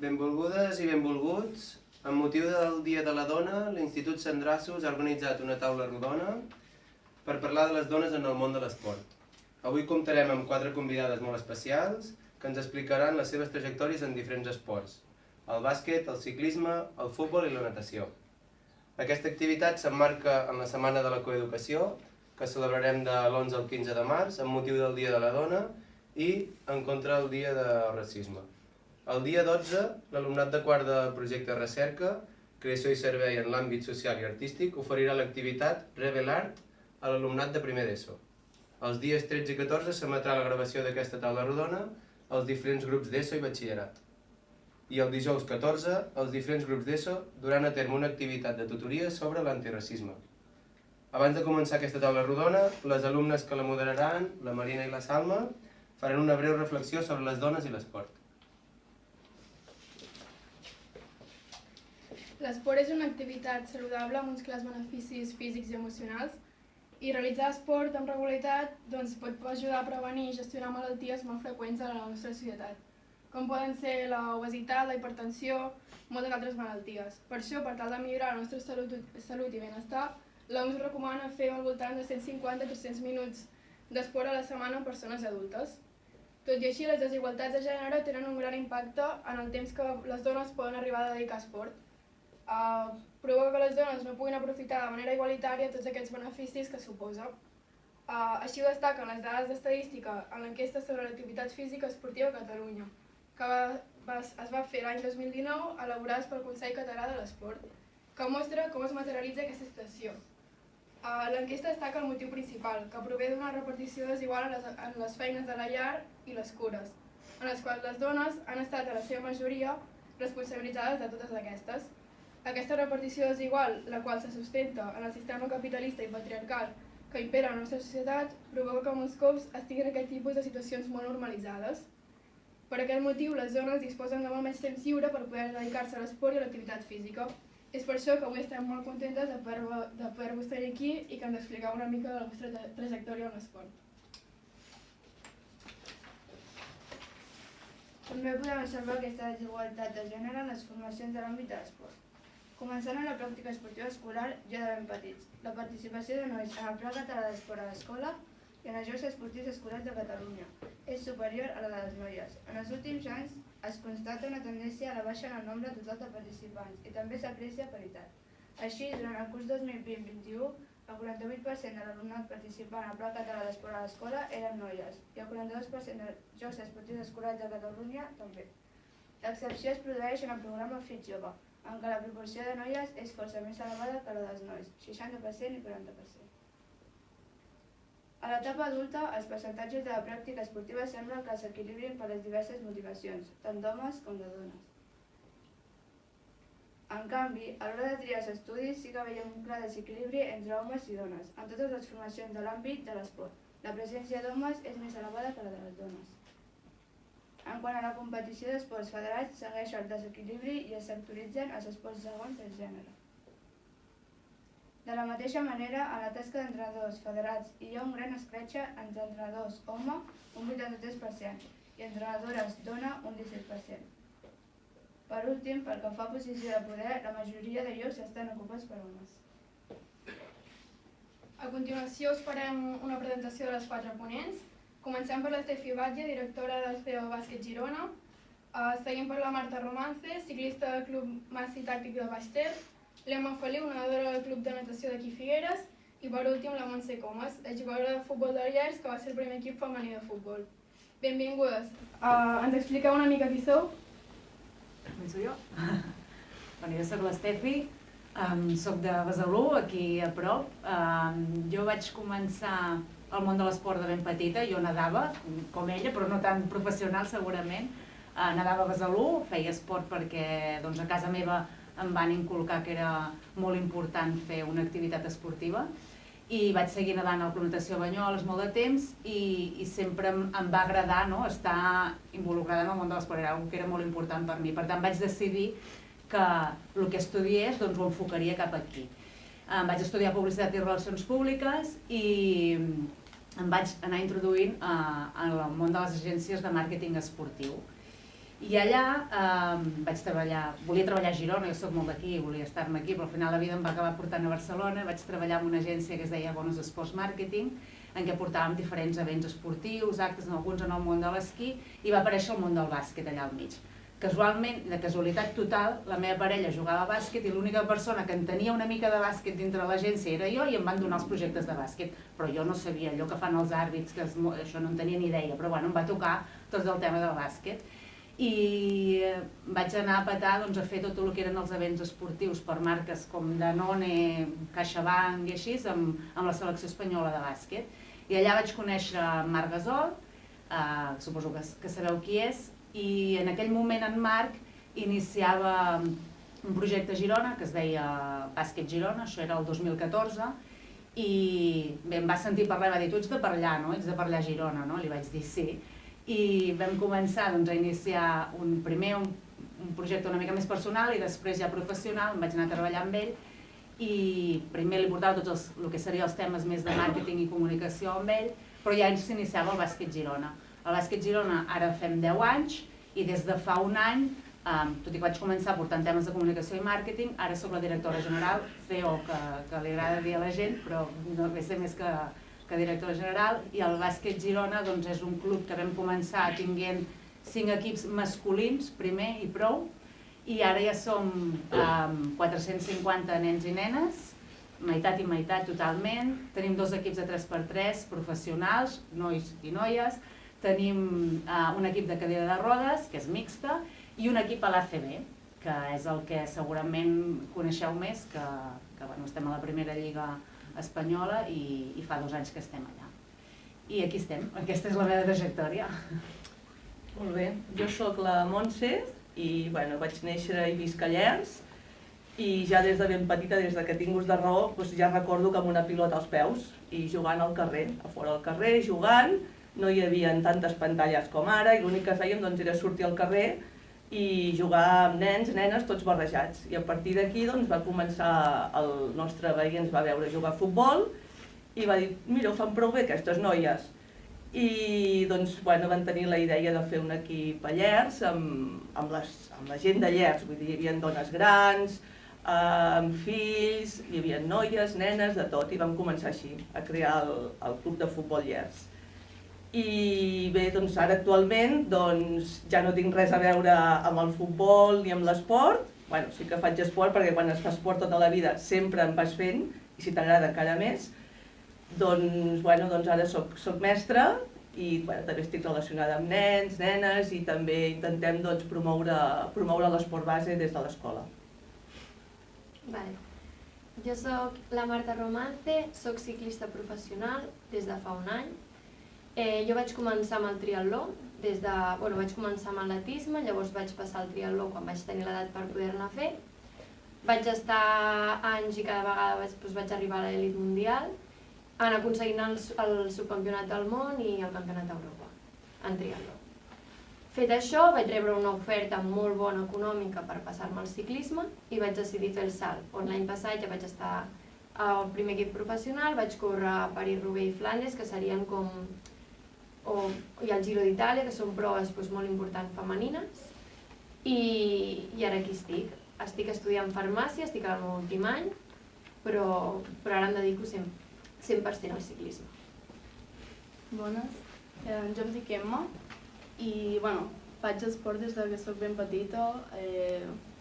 Benvolgudes i benvolguts. Amb motiu del Dia de la Dona, l'Institut Sant Drassos ha organitzat una taula rodona per parlar de les dones en el món de l'esport. Avui comptarem amb 4 convidades molt especials que ens explicaran les seves trajectòries en diferents esports: el bàsquet, el ciclisme, el futbol i la natació. Aquesta activitat s'emmarca en la Setmana de la Coeducació, que celebrarem de l'11 al 15 de març amb motiu del Dia de la Dona i en contra del Dia del Racisme. El dia 12, l'alumnat de quart de projecte de recerca, creació i servei en l'àmbit social i artístic, oferirà l'activitat Rebel Art a l'alumnat de primer d'ESO. Els dies 13 i 14 s'emetrà la gravació d'aquesta taula rodona als diferents grups d'ESO i batxillerat. I el dijous 14, els diferents grups d'ESO duran a terme una activitat de tutoria sobre l'antiracisme. Abans de començar aquesta taula rodona, les alumnes que la moderaran, la Marina i la Salma, faran una breu reflexió sobre les dones i l'esport. L'esport és una activitat saludable amb uns clars beneficis físics i emocionals i realitzar esport amb regularitat pot ajudar a prevenir i gestionar malalties molt freqüents a la nostra societat, com poden ser l'obesitat, la hipertensió, moltes altres malalties. Per això, per tal de millorar la nostra salut i benestar, l'OMS recomana fer al voltant de 150-300 minuts d'esport a la setmana en persones adultes. Tot i així, les desigualtats de gènere tenen un gran impacte en el temps que les dones poden arribar a dedicar a esport. Provoca que les dones no puguin aprofitar de manera igualitària tots aquests beneficis que suposa. Així ho destaquen les dades d'estadística en l'enquesta sobre l'activitat física esportiva a Catalunya, que es va fer l'any 2019, elaborades pel Consell Català de l'Esport, que mostra com es materialitza aquesta situació. L'enquesta destaca el motiu principal, que prové d'una repartició desigual en les feines de la llar i les cures, en les quals les dones han estat, a la seva majoria, responsabilitzades de totes aquestes. Aquesta repartició desigual, la qual se sustenta en el sistema capitalista i patriarcal que impera a la nostra societat, provoca que molts cops estiguin aquest tipus de situacions molt normalitzades. Per aquest motiu, les dones disposen de molt menys temps lliure per poder dedicar-se a l'esport i a l'activitat física. És per això que avui estem molt contentes de poder-vos tenir aquí i que ens expliqueu una mica de la vostra trajectòria en l'esport. També podem observar aquesta desigualtat de gènere en les formacions de l'àmbit de l'esport. Començant amb la pràctica esportiva escolar ja de ben petits. La participació de nois en el Pla Català d'Esport a l'escola i en els Jocs Esportius Escolars de Catalunya és superior a la de les noies. En els últims anys es constata una tendència a la baixa en el nombre total de participants i també s'aprecia paritat. Així, durant el curs 2020-21, el 48% de l'alumnat participant al Pla Català d'Esport a l'escola eren noies i el 42% dels Jocs Esportius Escolars de Catalunya també. L'excepció es produeix en el programa Fit Jove, en què la proporció de noies és força més elevada que la dels nois, 60% i 40%. A l'etapa adulta, els percentatges de la pràctica esportiva sembla que s'equilibrin per les diverses motivacions, tant d'homes com de dones. En canvi, a l'hora de triar els estudis sí que veiem un clar desequilibri entre homes i dones, en totes les formacions de l'àmbit de l'esport. La presència d'homes és més elevada que la de les dones. En quant a la competició d'esports federats, segueix el desequilibri i es sectoritzen els esports segons el gènere. De la mateixa manera, en la tasca d'entrenadors federats hi ha un gran escletxa entre entrenadors home, un 83%, i entrenadores dona, un 17%. Per últim, pel que fa a posició de poder, la majoria de llocs estan ocupats per homes. A continuació us farem una presentació de les 4 ponents. Comencem per l'Estefi Batlle, directora del CEO Bàsquet Girona. Seguim per la Marta Romance, ciclista del Club Massi Tàctic de Baix Ter. L'Emma Feliu, nedadora del Club de Natació d'aquí Figueres. I per últim la Montse Comas, jugadora de futbol de Llers, que va ser el primer equip femení de futbol. Benvingudes. Ens expliqueu una mica qui sou? Començo jo? Jo soc l'Estefi, soc de Besalú, aquí a prop. Jo vaig començar al món de l'esport de ben petita, jo nedava, com ella, però no tan professional segurament. Nedava a Besalú, feia esport perquè a casa meva em van inculcar que era molt important fer una activitat esportiva i vaig seguir nedant al Club Natació Banyoles molt de temps i sempre em va agradar estar involucrada en el món de l'esport, era una que era molt important per mi. Per tant, vaig decidir que el que estudiés ho enfocaria cap aquí. Vaig estudiar Publicitat i Relacions Públiques i em vaig anar introduint en el món de les agències de màrqueting esportiu. I allà volia treballar a Girona, jo soc molt d'aquí, volia estar-me aquí, però al final la vida em va acabar portant a Barcelona. Vaig treballar en una agència que es deia Bonus Sports Marketing, en què portàvem diferents events esportius, actes, alguns en el món de l'esquí, i va aparèixer el món del bàsquet allà al mig. Casualment, de casualitat total, la meva parella jugava a bàsquet i l'única persona que entenia una mica de bàsquet dintre l'agència era jo, i em van donar els projectes de bàsquet. Però jo no sabia allò que fan els àrbits, això no en tenia ni idea, però bueno, em va tocar tot el tema del bàsquet. I vaig anar a petar a fer tot el que eren els events esportius per marques com Danone, CaixaBank i així, amb la selecció espanyola de bàsquet. I allà vaig conèixer Marc Gasol, suposo que sabeu qui és, i en aquell moment en Marc iniciava un projecte a Girona que es deia Bàsquet Girona, això era el 2014, i bé, em va sentir parlar i va dir: tu ets de per allà, no? Ets de per allà a Girona, no? Li vaig dir sí. I vam començar a iniciar primer un projecte una mica més personal i després ja professional. Em vaig anar a treballar amb ell i primer li portava tots el que serien els temes més de màrqueting i comunicació amb ell, però ja s'iniciava el Bàsquet Girona. El Bàsquet Girona ara fem 10 anys i des de fa un any, tot i que vaig començar portant temes de comunicació i màrqueting, ara soc la directora general, CEO que li agrada dir a la gent, però no ve ser més que directora general. I el Bàsquet Girona és un club que vam començar tinguent 5 equips masculins primer i prou, i ara ja som 450 nens i nenes, meitat i meitat totalment. Tenim 2 equips de 3x3 professionals, nois i noies. Tenim un equip de cadira de rodes, que és mixta, i un equip a l'ACB, que és el que segurament coneixeu més, que estem a la primera lliga espanyola i fa 2 anys que estem allà. I aquí estem, aquesta és la meva trajectòria. Molt bé, jo sóc la Montse i vaig néixer i visc a Llers, i ja des de ben petita, des que tinc ús de raó, ja recordo que amb una pilota als peus i jugant al carrer, a fora del carrer, jugant. No hi havia tantes pantalles com ara i l'únic que fèiem era sortir al carrer i jugar amb nens, nenes, tots barrejats. I a partir d'aquí va començar, el nostre veí ens va veure jugar a futbol i va dir: mira, ho fan prou bé aquestes noies. I van tenir la idea de fer un equip a Llers amb la gent de Llers, vull dir, hi havia dones grans, amb fills, hi havia noies, nenes, de tot, i vam començar així, a crear el Club de Futbol Llers. I bé, ara actualment ja no tinc res a veure amb el futbol ni amb l'esport. Sí que faig esport perquè quan es fa esport tota la vida sempre en vas fent, i si t'agrada encara més. Ara soc mestra i també estic relacionada amb nens, nenes, i també intentem promoure l'esport base des de l'escola. Jo soc la Marta Romance, soc ciclista professional des de fa un any. Jo vaig començar amb el triatló, vaig començar amb atletisme, llavors vaig passar al triatló quan vaig tenir l'edat per poder-ne fer. Vaig estar anys i cada vegada vaig arribar a l'elit mundial, en aconseguint el subcampionat del món i el campionat d'Europa en triatló. Fet això, vaig rebre una oferta molt bona econòmica per passar-me al ciclisme i vaig decidir fer el salt, on l'any passat ja vaig estar al primer equip professional, vaig córrer a París-Roubaix i Flandes, que serien com i el Giro d'Itàlia, que són proves molt importants femenines, i ara aquí estic. Estic estudiant farmàcia, estic al meu últim any, però ara em dedico 100% al ciclisme. Bones, jo em dic Emma i faig esport des que soc ben petita,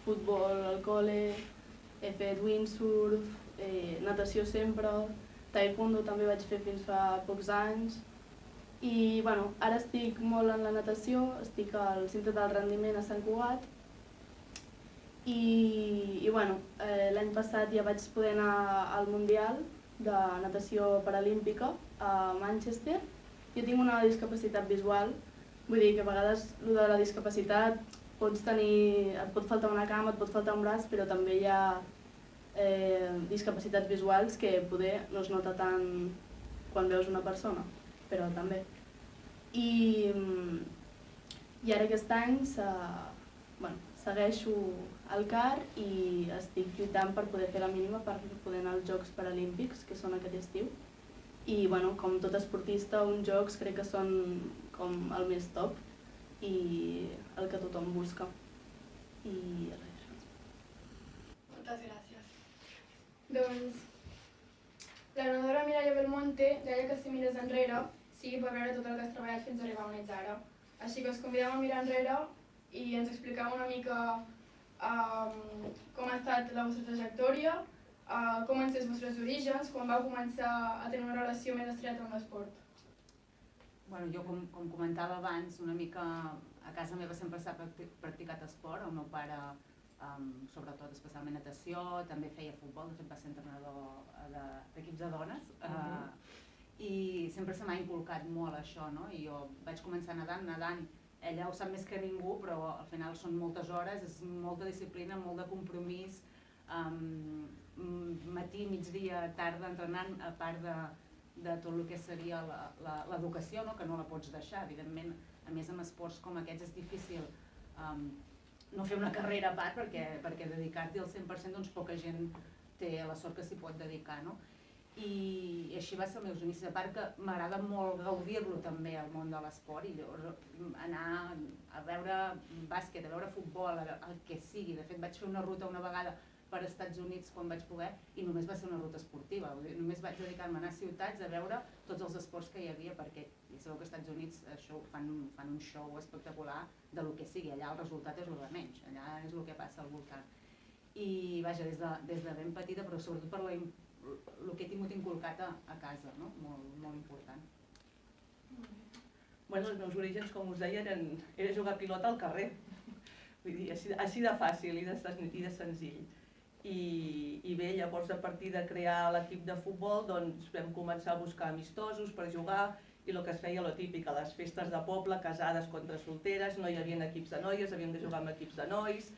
futbol al col·le, he fet windsurf, natació sempre, taekwondo també vaig fer fins fa pocs anys. I ara estic molt en la natació, estic al Centre del Rendiment a Sant Cugat i l'any passat ja vaig poder anar al Mundial de Natació Paralímpica a Manchester. Jo tinc una discapacitat visual, vull dir que a vegades el de la discapacitat et pot faltar una cama, et pot faltar un braç, però també hi ha discapacitats visuals que poder no es nota tant quan veus una persona, però també. I ara aquest any segueixo al CAR i estic lluitant per poder fer la mínima per poder anar als Jocs Paralímpics, que són aquest estiu. I com tot esportista, uns Jocs crec que són com el més top. i el que tothom busca. I res. Moltes gràcies. Doncs la nedadora Mireia Belmonte deia que si mires enrere sigui per veure tot el que has treballat fins a arribar on ets ara. Així que us convidem a mirar enrere i ens expliqueu una mica com ha estat la vostra trajectòria, com van ser els vostres orígens, quan vau començar a tenir una relació més estreta amb l'esport. Bueno, jo, com comentava abans, una mica a casa meva sempre s'ha practicat esport. El meu pare, sobretot, especialment natació, també feia futbol, de fet va ser entrenador d'equips de dones. I sempre se m'ha inculcat molt això, no? I jo vaig començar nedant. Ella ho sap més que ningú, però al final són moltes hores, és molta disciplina, molt de compromís, matí, migdia, tarda, entrenant, a part de tot el que seria l'educació, que no la pots deixar. Evidentment, a més amb esports com aquests és difícil no fer una carrera a part, perquè dedicar-t'hi al 100% doncs poca gent té la sort que s'hi pot dedicar. I així va ser els meus inicis, a part que m'agrada molt gaudir-lo també al món de l'esport i anar a veure bàsquet, a veure futbol, el que sigui. De fet vaig fer una ruta una vegada per Estats Units quan vaig poder i només va ser una ruta esportiva, només vaig dedicar-me a anar a ciutats a veure tots els esports que hi havia, perquè sabeu que als Estats Units fan un show espectacular de lo que sigui, allà el resultat és el de menys, allà és el que passa al voltant. I vaja, des de ben petita, però sobretot per el que he tingut inculcat a casa, molt important. Bueno, els meus orígens, com us deia, era jugar a pilota al carrer. Vull dir, així de fàcil i de senzill. I bé, llavors a partir de crear l'equip de futbol doncs vam començar a buscar amistosos per jugar i el que es feia lo típic, a les festes de poble, casades contra solteres, no hi havia equips de noies, havíem de jugar amb equips de nois.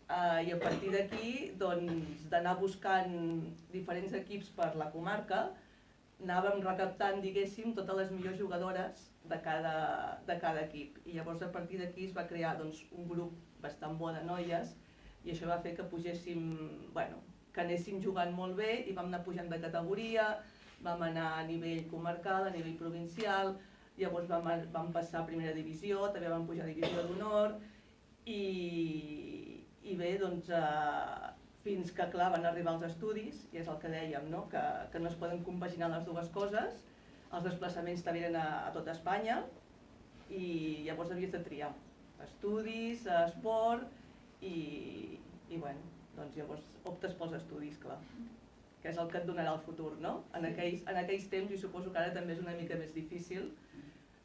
I a partir d'aquí, d'anar buscant diferents equips per la comarca, anàvem recaptant, diguéssim, totes les millors jugadores de cada equip. I llavors a partir d'aquí es va crear un grup bastant bo de noies i això va fer que pugéssim, que anéssim jugant molt bé i vam anar pujant de categoria, vam anar a nivell comarcal, a nivell provincial, llavors vam passar a primera divisió, també vam pujar a divisió d'honor i bé, fins que clar van arribar els estudis, i és el que dèiem, que no es poden compaginar les dues coses, els desplaçaments també eren a tot Espanya i llavors havies de triar estudis, esport i llavors optes pels estudis, clar, que és el que et donarà el futur, no? En aquells temps, i suposo que ara també és una mica més difícil,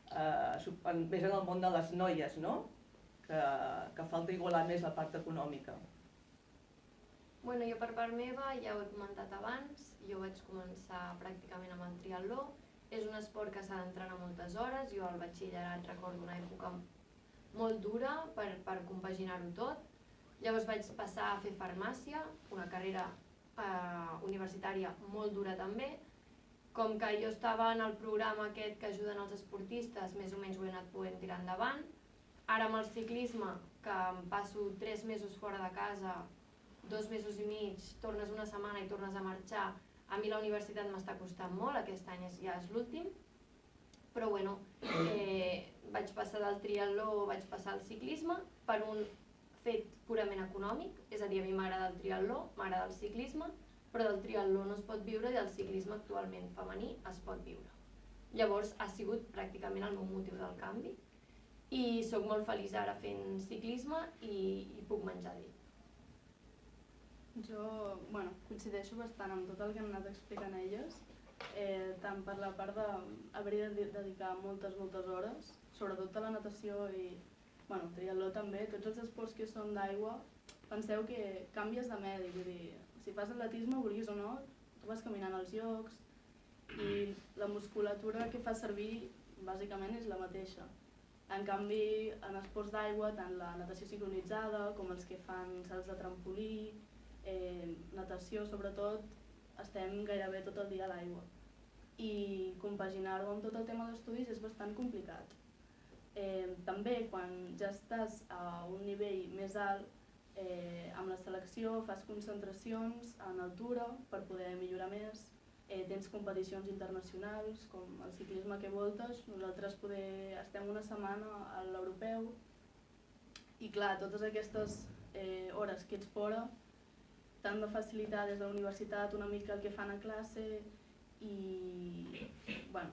més en el món de les noies, no? Que falta igualar més la part econòmica. Bueno, jo per part meva, ja ho he comentat abans, jo vaig començar pràcticament amb el triatló. És un esport que s'ha d'entrenar moltes hores, jo al batxillerat recordo una època molt dura per compaginar-ho tot. Llavors vaig passar a fer farmàcia, una carrera universitària molt dura també. Com que jo estava en el programa aquest que ajuden els esportistes, més o menys ho he anat podent tirar endavant. Ara amb el ciclisme, que em passo 3 mesos fora de casa, 2 mesos i mig, tornes una setmana i tornes a marxar, a mi la universitat m'està costant molt, aquest any ja és l'últim, però bueno, vaig passar del triatló, vaig passar al ciclisme per un fet purament econòmic, és a dir, a mi m'agrada el triatló, m'agrada el ciclisme, però del triatló no es pot viure i del ciclisme actualment femení es pot viure. Llavors ha sigut pràcticament el meu motiu del canvi i sóc molt feliç ara fent ciclisme i puc menjar d'ell. Jo coincideixo bastant amb tot el que han anat explicant elles, tant per la part d'haver-hi de dedicar moltes hores, sobretot a la natació i triatló també, tots els esports que són d'aigua, penseu que canvies de medi, vull dir, si fas atletisme, vulguis o no, tu vas caminant als llocs i la musculatura que fas servir bàsicament és la mateixa. En canvi, en esports d'aigua, tant la natació sincronitzada com els que fan salts de trampolí, natació sobretot, estem gairebé tot el dia a l'aigua. I compaginar-ho amb tot el tema d'estudis és bastant complicat. També quan ja estàs a un nivell més alt, amb la selecció fas concentracions en altura per poder millorar més, tens competicions internacionals, com el ciclisme que voltes, nosaltres estem una setmana a l'europeu, i clar, totes aquestes hores que ets fora t'han de facilitar des de la universitat una mica el que fan a classe i, bueno,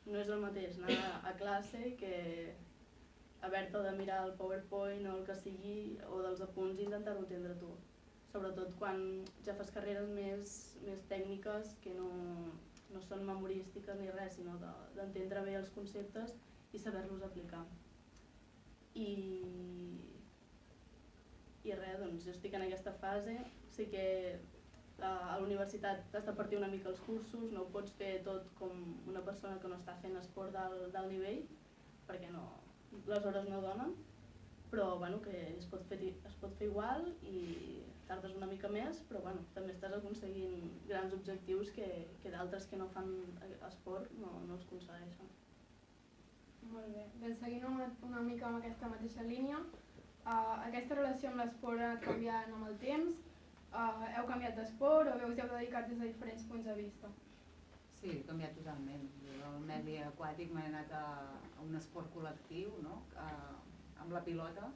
no és el mateix anar a classe que haver-te de mirar el PowerPoint o el que sigui, o dels apunts i intentar-ho entendre tu. Sobretot quan ja fas carreres més tècniques que no són memorístiques ni res, sinó d'entendre bé els conceptes i saber-los aplicar. I res, doncs jo estic en aquesta fase. Sí que a la universitat t'has de partir una mica els cursos, no ho pots fer tot com una persona que no està fent esport d'alt nivell, perquè les hores no donen, però bueno, que es pot fer igual i tardes una mica més, però bueno, també estàs aconseguint grans objectius que d'altres que no fan esport no els aconsegueixen. Molt bé. Doncs seguint una mica amb aquesta mateixa línia, aquesta relació amb l'esport ha anat canviant amb el temps. Heu canviat d'esport o us heu dedicat des de diferents punts de vista? Sí, he canviat totalment. Jo al medi aquàtic m'he anat a un esport col·lectiu, no? Amb la pilota,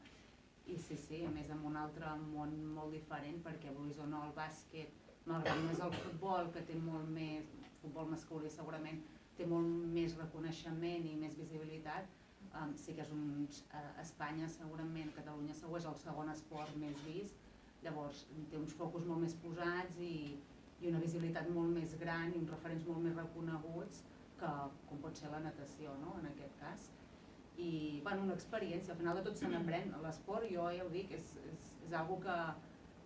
i sí, a més en un altre món molt diferent, perquè vulguis o no el bàsquet, malgrat més el futbol, que té molt més, futbol masculí segurament, té molt més reconeixement i més visibilitat, sí que és Espanya segurament, Catalunya segur és el segon esport més vist, llavors té uns focus molt més posats i una visibilitat molt més gran i uns referents molt més reconeguts que com pot ser la natació, no? En aquest cas. I bueno, una experiència, al final de tot se n'aprèn. L'esport, jo ja ho dic, és algo que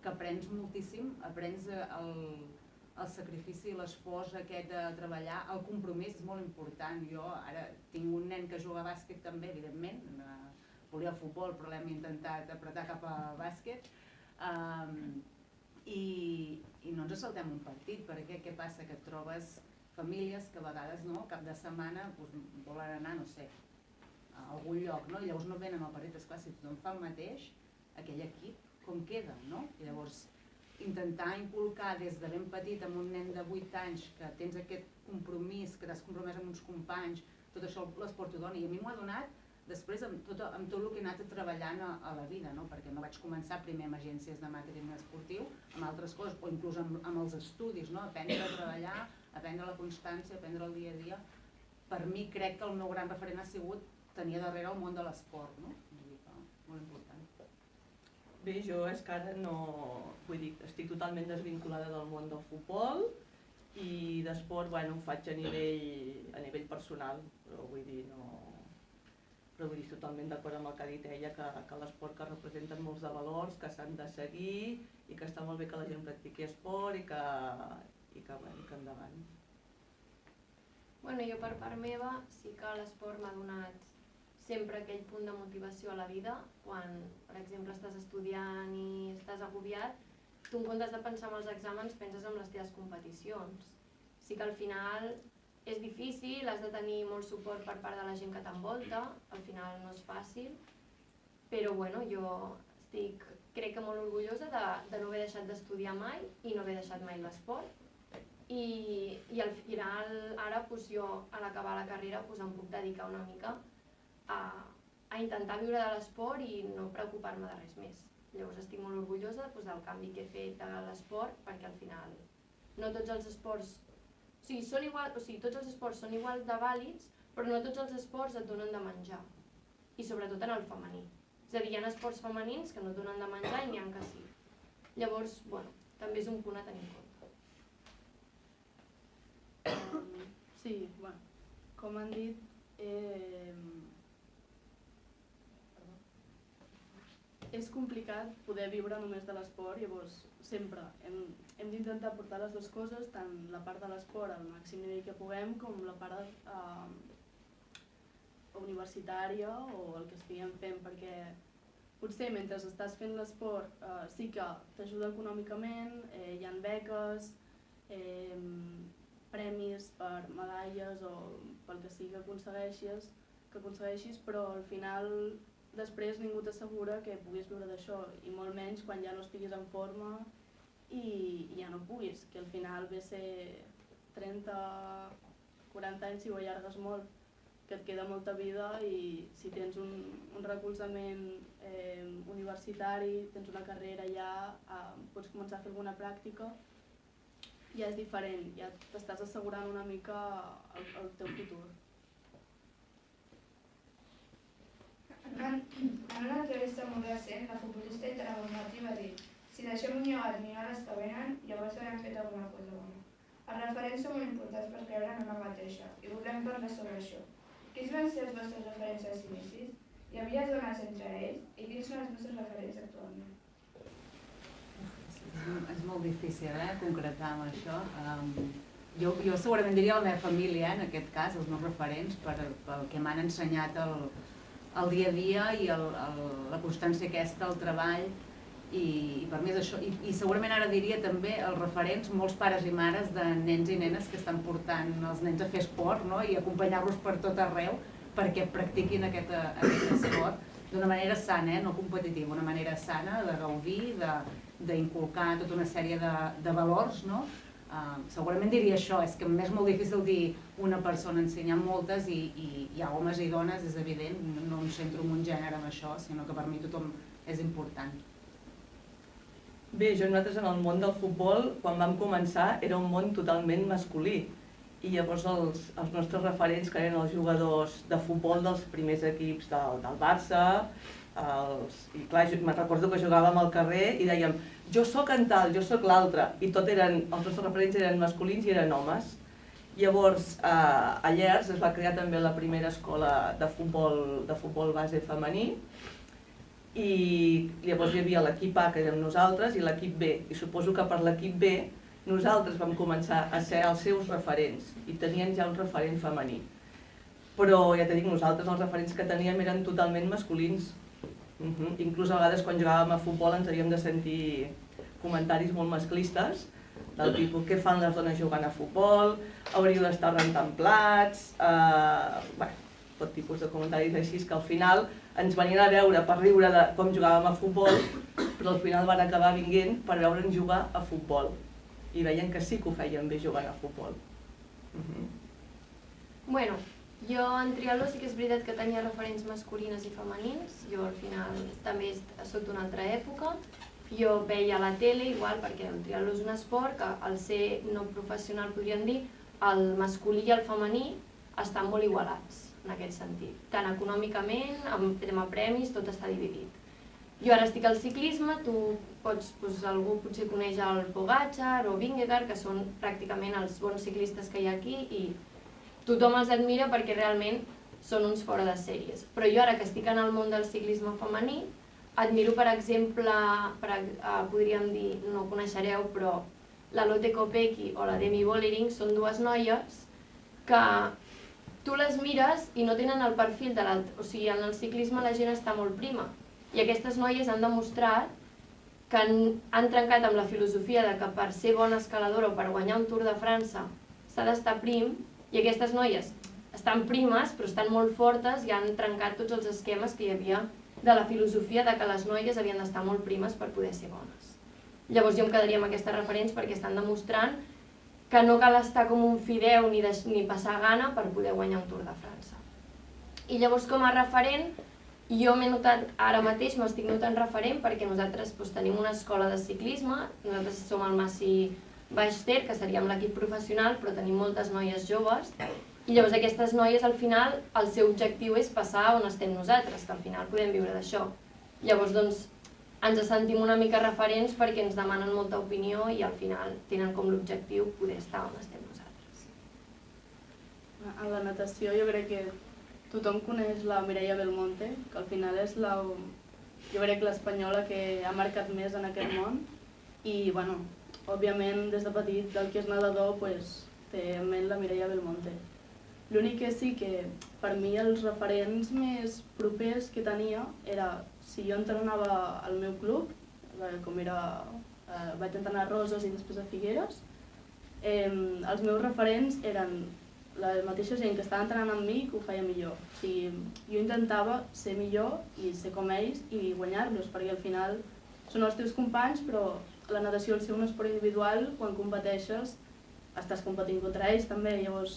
aprens moltíssim, aprens el sacrifici, l'esforç aquest de treballar, el compromís és molt important. Jo ara tinc un nen que juga a bàsquet també, evidentment, volia futbol però l'hem intentat apretar cap a bàsquet, i no ens saltem un partit, perquè què passa? Que et trobes famílies que a vegades cap de setmana volen anar, no sé, a algun lloc, no? I llavors no venen al partit. Esclar, si tothom fa el mateix, aquell equip com queda, no? I llavors intentar inculcar des de ben petit amb un nen de 8 anys que tens aquest compromís, que t'has compromès amb uns companys, tot això l'esport t'ho dona, i a mi m'ho ha donat després amb tot el que he anat treballant a la vida, no? Perquè no vaig començar primer amb agències de màrqueting esportiu, amb altres coses, o inclús amb els estudis, no? Aprendre a treballar, aprendre la constància, aprendre el dia a dia. Per mi crec que el meu gran referent ha sigut tenir darrere el món de l'esport, no? Vull dir que molt important. Bé, jo és que ara no... Vull dir, estic totalment desvinculada del món del futbol i d'esport, bueno, ho faig a nivell personal, però vull dir, no... Però vull dir, totalment d'acord amb el que ha dit ella, que l'esport que representen molts de valors, que s'han de seguir i que està molt bé que la gent practiqui esport i que endavant. Bueno, jo per part meva sí que l'esport m'ha donat sempre aquell punt de motivació a la vida, quan, per exemple, estàs estudiant i estàs agobiat, tu en comptes de pensar en els exàmens penses en les teves competicions. Sí que al final és difícil, has de tenir molt suport per part de la gent que t'envolta, al final no és fàcil, però bueno, jo crec que molt orgullosa de no haver deixat d'estudiar mai i no haver deixat mai l'esport. I al final, ara jo a l'acabar la carrera em puc dedicar una mica a intentar viure de l'esport i no preocupar-me de res més. Llavors estic molt orgullosa del canvi que he fet a l'esport, perquè al final no tots els esports, tots els esports són igual de vàlids, però no tots els esports et donen de menjar, i sobretot en el femení. És a dir, hi ha esports femenins que no et donen de menjar i n'hi ha que sí. Llavors, bueno, també és un punt a tenir en compte. Sí, bueno, com han dit, és complicat poder viure només de l'esport, llavors sempre hem d'intentar portar les dues coses, tant la part de l'esport al màxim nivell que puguem, com la part universitària o el que estiguem fent, perquè potser mentre estàs fent l'esport sí que t'ajuda econòmicament, hi ha beques, premis per medalles o pel que sigui que aconsegueixis, però al final després ningú t'assegura que puguis viure d'això, i molt menys quan ja no estiguis en forma i ja no puguis, que al final ve a ser 30-40 anys, si ho allargues molt, que et queda molta vida, i si tens un recolzament universitari, tens una carrera ja, pots començar a fer alguna pràctica, ja és diferent, ja t'estàs assegurant una mica el teu futur. En una entrevista molt recent, la futbolista Interamericana va dir: si deixem un llegat millor les que venen, llavors haurem fet alguna cosa bona. Els referents són molt importants per creure en una mateixa, i volem parlar sobre això. Quins van ser els vostres referents als inicis? Hi havia dones entre ells? I quins són els vostres referents actualment? És molt difícil concretar amb això. Jo segurament diria la meva família, en aquest cas, els meus referents, pel que m'han ensenyat el dia a dia i la constància aquesta, el treball, i per mi és això. I segurament ara diria també els referents, molts pares i mares de nens i nenes que estan portant els nens a fer esport, no? I acompanyar-los per tot arreu perquè practiquin aquest esport d'una manera sana, no competitiva, una manera sana de gaudir, d'inculcar tota una sèrie de valors, no? Segurament diria això, és que m'és molt difícil dir una persona, ensenyar moltes, i hi ha homes i dones, és evident, no em centro en un gènere amb això, sinó que per mi tothom és important. Bé, nosaltres en el món del futbol, quan vam començar, era un món totalment masculí. I llavors els nostres referents, que eren els jugadors de futbol dels primers equips del Barça, i clar, me'n recordo que jugàvem al carrer i dèiem: jo sóc en tal, jo sóc l'altre, i els nostres referents eren masculins i eren homes. Llavors, a Llers es va crear també la primera escola de futbol base femení, i llavors hi havia l'equip A, que érem nosaltres, i l'equip B, i suposo que per l'equip B nosaltres vam començar a ser els seus referents, i tenien ja un referent femení. Però ja t'he dit, nosaltres els referents que teníem eren totalment masculins. Inclús a vegades quan jugàvem a futbol ens havíem de sentir comentaris molt masclistes, del tipus: què fan les dones jugant a futbol, hauríeu d'estar rentant plats, tot tipus de comentaris així, que al final ens venien a veure per riure de com jugàvem a futbol, però al final van acabar vinguent per veure'ns jugar a futbol, i veien que sí que ho feien bé jugant a futbol. Bueno, jo en triatló sí que és veritat que tenia referents masculines i femenins. Jo al final també soc d'una altra època. Jo veia a la tele igual, perquè el triatló és un esport que al ser no professional, podríem dir, el masculí i el femení estan molt igualats en aquest sentit. Tant econòmicament, amb tema premis, tot està dividit. Jo ara estic al ciclisme, algú potser coneix el Pogačar o Vingegaard, que són pràcticament els bons ciclistes que hi ha aquí, i tothom els admira perquè realment són uns fora de sèries. Però jo ara que estic en el món del ciclisme femení, admiro, per exemple, podríem dir, no ho coneixereu, però la Lotte Kopecky o la Demi Vollering són dues noies que tu les mires i no tenen el perfil de l'altre. O sigui, en el ciclisme la gent està molt prima. I aquestes noies han demostrat que han trencat amb la filosofia de que per ser bona escaladora o per guanyar un Tour de França s'ha d'estar prim, i aquestes noies estan primes però estan molt fortes i han trencat tots els esquemes que hi havia de la filosofia de que les noies havien d'estar molt primes per poder ser bones. Llavors jo em quedaria amb aquestes referents perquè estan demostrant que no cal estar com un fideu ni passar gana per poder guanyar un Tour de França. I llavors com a referent, jo m'he notat, ara mateix m'estic notant referent perquè nosaltres tenim una escola de ciclisme, nosaltres som el Massi Baix-Ter, que seríem l'equip professional, però tenim moltes noies joves, i llavors aquestes noies al final el seu objectiu és passar on estem nosaltres, que al final podem viure d'això. Llavors doncs ens sentim una mica referents perquè ens demanen molta opinió i al final tenen com l'objectiu poder estar on estem nosaltres. En la natació jo crec que tothom coneix la Mireia Belmonte, que al final és jo crec l'espanyola que ha marcat més en aquest món, i bueno, òbviament des de petit del que és nedador té en ment la Mireia Belmonte. L'únic que sí que per mi els referents més propers que tenia era, si jo entrenava al meu club, com era, vaig entrenar a Roses i després a Figueres, els meus referents eren la mateixa gent que estava entrenant amb mi que ho feia millor. O sigui, jo intentava ser millor i ser com ells i guanyar-los, perquè al final són els teus companys, però la natació, al ser un esport individual, quan competeixes, estàs competint contra ells també, llavors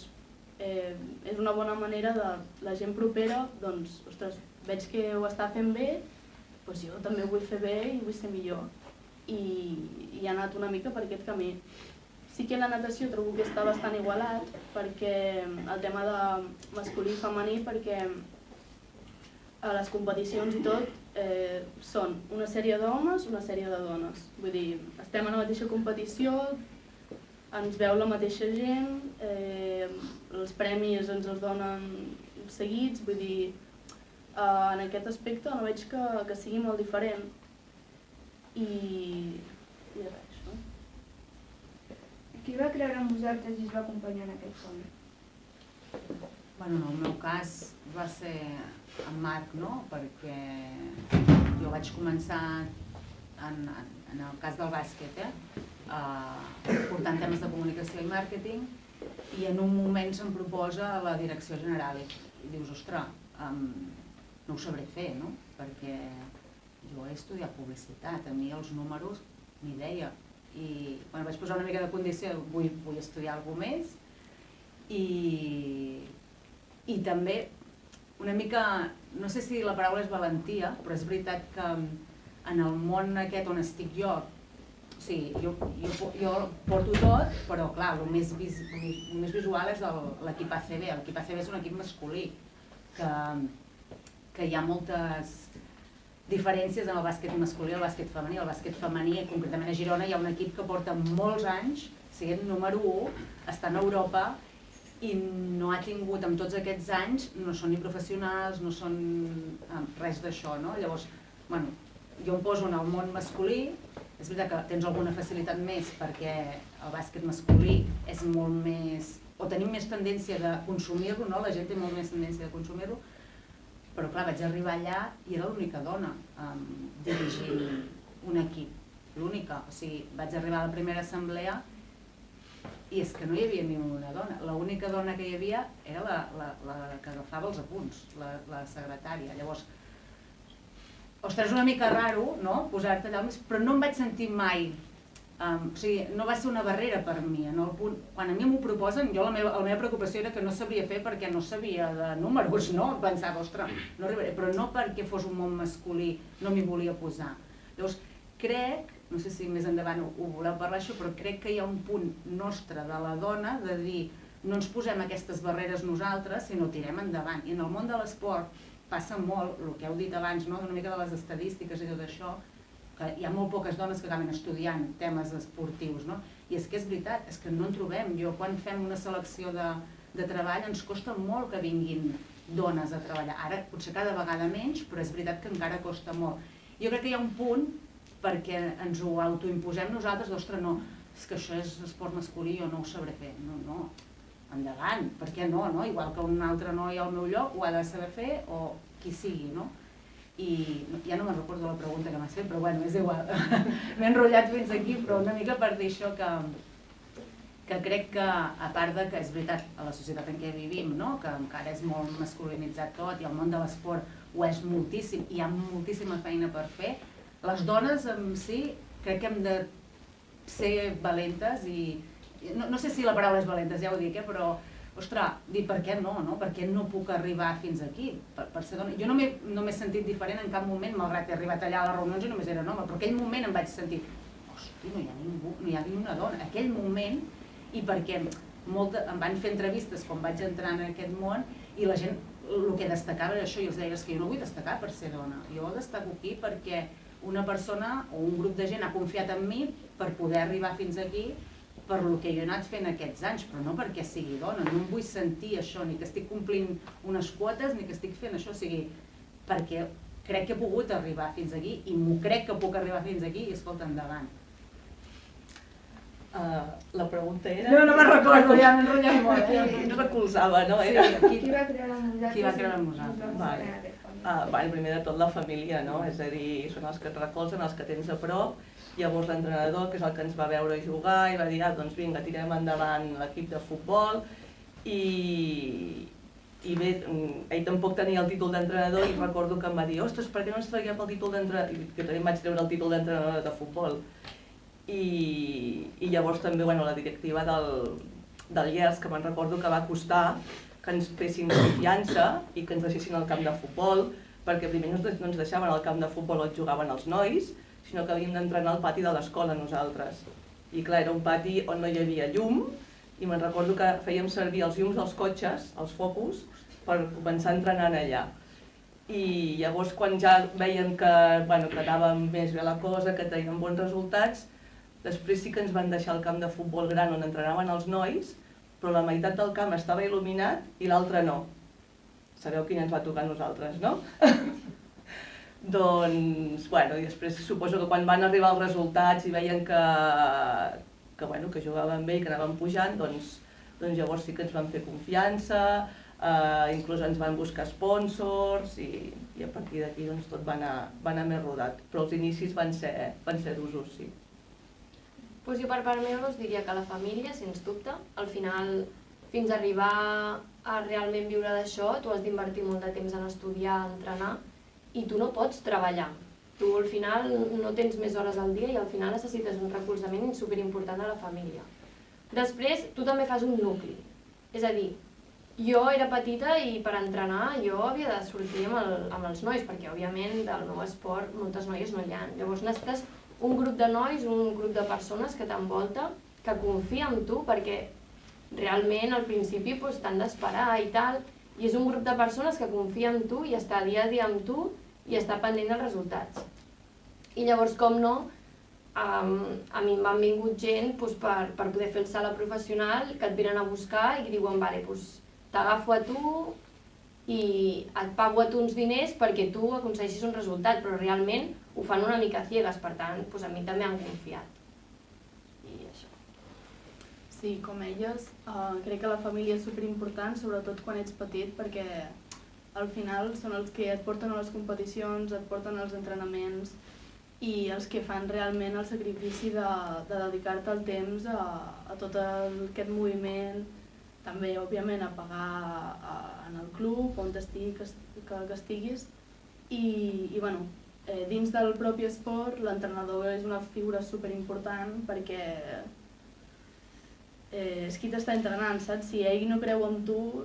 és una bona manera de la gent propera, doncs, ostres, veig que ho està fent bé, doncs jo també ho vull fer bé i vull ser millor. I ha anat una mica per aquest camí. Sí que la natació trobo que està bastant igualat, perquè el tema de masculí i femení, perquè a les competicions i tot són una sèrie d'homes, una sèrie de dones. Vull dir, estem a la mateixa competició, ens veu la mateixa gent, els premis ens els donen seguits, vull dir, en aquest aspecte no veig que sigui molt diferent. I res, això. Qui va creure en vosaltres i us va acompanyar en aquest camí? Bueno, en el meu cas va ser en Marc, no? Perquè jo vaig començar, en el cas del bàsquet, portant temes de comunicació i màrqueting, i en un moment se'm proposa la direcció general i dius, ostres, no ho sabré fer, no? Perquè jo he estudiat publicitat, a mi els números ni idea. I vaig posar una mica de condició, vull estudiar alguna més, i també una mica, no sé si la paraula és valentia, però és veritat que en el món aquest on estic jo, o sigui, jo porto tot, però clar, el més visual és l'equip ACB. L'equip ACB és un equip masculí, que hi ha moltes diferències en el bàsquet masculí i el bàsquet femení. El bàsquet femení, concretament a Girona, hi ha un equip que porta molts anys sent número 1, està a Europa i no ha tingut en tots aquests anys, no són ni professionals, no són res d'això, no? Llavors, bueno, jo em poso en el món masculí, és veritat que tens alguna facilitat més perquè el bàsquet masculí és molt més, o tenim més tendència de consumir-lo, no? La gent té molt més tendència de consumir-lo, però clar, vaig arribar allà i era l'única dona dirigint un equip, l'única. O sigui, vaig arribar a la primera assemblea i és que no hi havia ni una dona. L'única dona que hi havia era la que agafava els apunts, la secretària. Llavors, ostres, és una mica raro, no?, posar-te allà, però no em vaig sentir mai. O sigui, no va ser una barrera per mi. Quan a mi m'ho proposen, la meva preocupació era que no sabria fer perquè no sabia de números, no? Pensava, ostres, no arribaré, però no perquè fos un món masculí, no m'hi volia posar. Llavors, crec, no sé si més endavant ho voleu parlar això, però crec que hi ha un punt nostre de la dona de dir no ens posem aquestes barreres nosaltres, sinó tirem endavant. I en el món de l'esport passa molt, el que heu dit abans, una mica de les estadístiques i tot això, que hi ha molt poques dones que acaben estudiant temes esportius, no? I és que és veritat, és que no en trobem. Jo quan fem una selecció de treball ens costa molt que vinguin dones a treballar. Ara potser cada vegada menys, però és veritat que encara costa molt. Jo crec que hi ha un punt perquè ens ho autoimposem nosaltres, d'ostres, no, és que això és esport masculí, jo no ho sabré fer. No, endavant, per què no? Igual que un altre noi al meu lloc ho ha de saber fer o qui sigui, no? I ja no me'n recordo la pregunta que m'has fet, però bueno, és igual. M'he enrotllat fins aquí, però una mica per dir això que crec que, a part de que és veritat, a la societat en què vivim, que encara és molt masculinitzat tot i el món de l'esport ho és moltíssim, hi ha moltíssima feina per fer, les dones en si crec que hem de ser valentes i no sé si la paraula és valentes, ja ho dic, però ostres, dir per què no? Per què no puc arribar fins aquí? Per ser dona. Jo no m'he sentit diferent en cap moment, malgrat que he arribat allà a les reunions i només era un home, però aquell moment em vaig sentir, hosti, no hi ha ningú, no hi ha ni una dona. Aquell moment, i perquè em van fer entrevistes quan vaig entrar en aquest món i la gent el que destacava era això, i els deia que jo no vull destacar per ser dona, jo destaco aquí perquè una persona o un grup de gent ha confiat en mi per poder arribar fins aquí per el que jo he anat fent aquests anys, però no perquè sigui dona, no em vull sentir això, ni que estic complint unes quotes, ni que estic fent això, o sigui, perquè crec que he pogut arribar fins aquí i m'ho crec que puc arribar fins aquí i escolta, endavant. La pregunta era... No me'n recordo, ja m'he enrotllat molt. Qui recolzava, no? Qui va creure en vosaltres? Qui va creure en vosaltres? Primer de tot la família, no? És a dir, són els que et recolzen, els que tens a prop. Llavors l'entrenador, que és el que ens va veure jugar, i va dir, doncs vinga, tirem endavant l'equip de futbol. I bé, ell tampoc tenia el títol d'entrenador i recordo que em va dir, ostres, per què no ens traiem el títol d'entrenador? I jo també vaig treure el títol d'entrenador de futbol. I llavors també la directiva del Llers, que me'n recordo que va costar que ens fessin confiança i que ens deixessin al camp de futbol, perquè primer no ens deixaven al camp de futbol on jugaven els nois, sinó que havíem d'entrenar al pati de l'escola nosaltres. I clar, era un pati on no hi havia llum, i me'n recordo que fèiem servir els llums dels cotxes, els focus, per començar a entrenar allà. I llavors quan ja veiem que anava més bé la cosa, que teníem bons resultats, després sí que ens van deixar el camp de futbol gran on entrenaven els nois, però la meitat del camp estava il·luminat i l'altre no. Sabeu quin ens va tocar a nosaltres, no? Doncs, i després suposo que quan van arribar els resultats i veien que jugaven bé i que anaven pujant, doncs llavors sí que ens van fer confiança, inclús ens van buscar sponsors i a partir d'aquí tot va anar més rodat. Però els inicis van ser d'usos, sí. Jo per part meva us diria que la família, sens dubte, al final, fins a arribar a realment viure d'això, tu has d'invertir molt de temps en estudiar, a entrenar, i tu no pots treballar. Tu al final no tens més hores al dia i al final necessites un recolzament superimportant de la família. Després, tu també fas un nucli. És a dir, jo era petita i per entrenar jo havia de sortir amb els nois, perquè òbviament del meu esport moltes noies no hi ha. Llavors necessites un grup de nois, un grup de persones que t'envolta, que confia en tu, perquè realment al principi t'han d'esperar i tal, i és un grup de persones que confia en tu i està dia a dia amb tu i està pendent dels resultats. I llavors, com no, a mi m'han vingut gent per poder fer el salt a professional, que et venen a buscar i que diuen, vale, t'agafo a tu i et pago a tu uns diners perquè tu aconsegueixis un resultat, però realment ho fan una mica ciegues, per tant, a mi també han confiat. I això. Sí, com elles, crec que la família és superimportant, sobretot quan ets petit, perquè al final són els que et porten a les competicions, et porten als entrenaments i els que fan realment el sacrifici de dedicar-te el temps a tot aquest moviment, també, òbviament, a pagar en el club, on estiguis, i dins del propi esport l'entrenador és una figura superimportant perquè és qui t'està entrenant, saps? Si ell no creu en tu,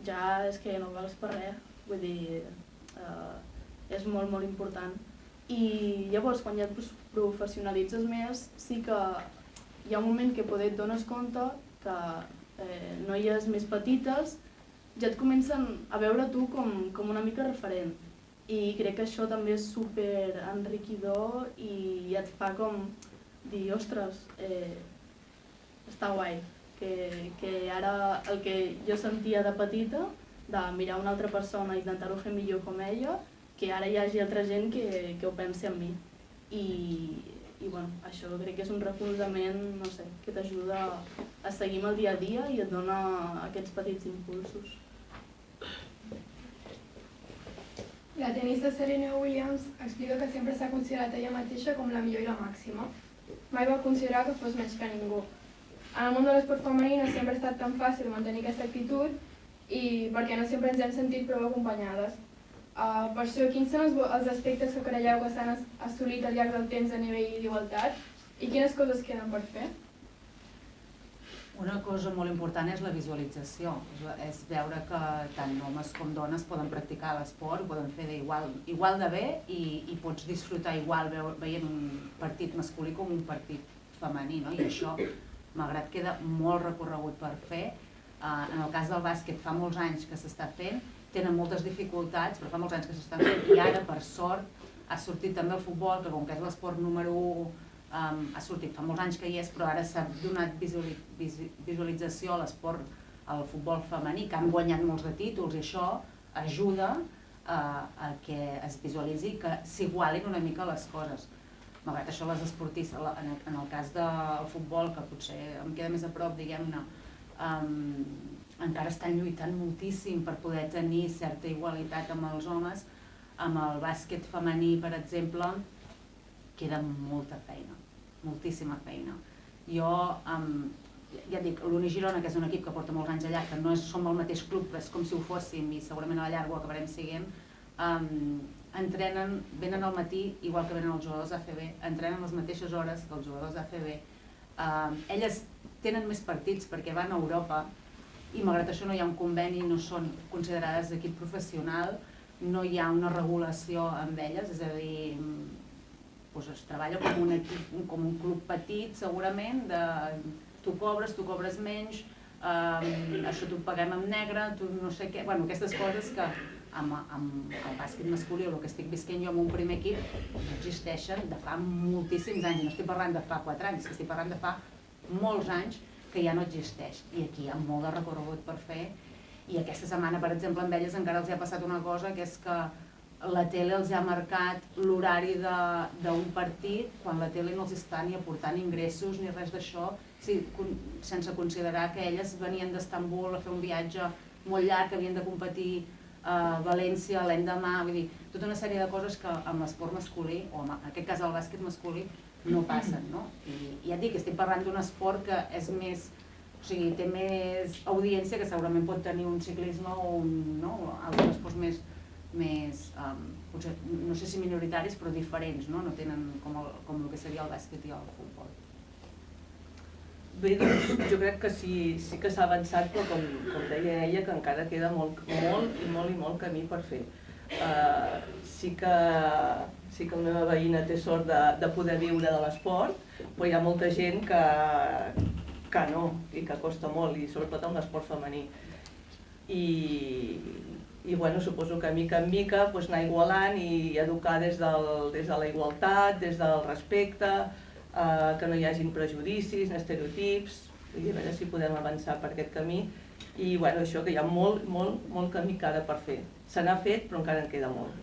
ja és que no vals per res, vull dir, és molt, molt important. I llavors, quan ja et professionalitzes més, sí que hi ha un moment que poder et dones compte que noies més petites ja et comencen a veure tu com una mica referent. I crec que això també és super enriquidor i et fa com dir, ostres, està guai, que ara el que jo sentia de petita, de mirar una altra persona i intentar-ho fer millor com ella, que ara hi hagi altra gent que ho pensi en mi. I això crec que és un recolzament, no sé, que t'ajuda a seguir amb el dia a dia i et dona aquests petits impulsos. La tenista Serena Williams explica que sempre s'ha considerat ella mateixa com la millor i la màxima. Mai va considerar que fos menys que ningú. En el món de l'esport femení no sempre ha estat tan fàcil mantenir aquesta actitud i perquè no sempre ens hem sentit prou acompanyades. Per això, quins són els aspectes que creieu que s'han assolit al llarg del temps a nivell d'igualtat i quines coses queden per fer? Una cosa molt important és la visualització, és veure que tant homes com dones poden practicar l'esport, ho poden fer igual de bé i pots disfrutar igual veient un partit masculí com un partit femení, no? I això, malgrat queda molt recorregut per fer, en el cas del bàsquet fa molts anys que s'està fent, tenen moltes dificultats, però fa molts anys que s'estan fent i ara, per sort, ha sortit també el futbol, que com que és l'esport número 1, ha sortit fa molts anys que hi és, però ara s'ha donat visualització a l'esport, al futbol femení, que han guanyat molts de títols i això ajuda a que es visualitzi i que s'igualin una mica les coses. Malgrat això, les esportistes, en el cas del futbol, que potser em queda més a prop, diguem-ne, encara estan lluitant moltíssim per poder tenir certa igualitat amb els homes. Amb el bàsquet femení, per exemple, queda molta feina, moltíssima feina. Jo, ja et dic, l'Uni Girona, que és un equip que porta molts anys allà, que no som el mateix club, és com si ho fóssim i segurament a la llarga ho acabarem siguent, entrenen, venen al matí, igual que venen els jugadors d'ACB, entrenen les mateixes hores que els jugadors d'ACB, elles tenen més partits perquè van a Europa i malgrat això no hi ha un conveni, no són considerades equip professional, no hi ha una regulació amb elles, és a dir, doncs es treballa com un club petit segurament, tu cobres menys, això t'ho paguem en negre, tu no sé què, bueno, aquestes coses que amb el bàsquet masculí o el que estic visquent jo amb un primer equip no existeixen de fa moltíssims anys, no estic parlant de fa 4 anys, estic parlant de fa molts anys que ja no existeix i aquí hi ha molt de recorregut per fer i aquesta setmana, per exemple, amb elles encara els ha passat una cosa que és que la tele els ha marcat l'horari d'un partit quan la tele no els està ni aportant ingressos ni res d'això, sense considerar que elles venien d'Istanbul a fer un viatge molt llarg, que havien de competir a València l'endemà, vull dir, tota una sèrie de coses que amb l'esport masculí, o en aquest cas el bàsquet masculí, no passen, no? I ja et dic, estic parlant d'un esport que és més, o sigui, té més audiència que segurament pot tenir un ciclisme o altres esports més, potser, no sé si minoritaris, però diferents, no? No tenen com el que seria el bàsquet i el futbol. Bé, doncs jo crec que sí que s'ha avançat, però com deia ella, que encara queda molt camí per fer. Sí que la meva veïna té sort de poder viure de l'esport, però hi ha molta gent que no, i que costa molt, i sobretot amb l'esport femení. I bueno, suposo que mica en mica anar igualant i educar des de la igualtat, des del respecte, que no hi hagin prejudicis, estereotips, i a veure si podem avançar per aquest camí. I bueno, això que hi ha molt camí encara per fer. Se n'ha fet, però encara en queda molt.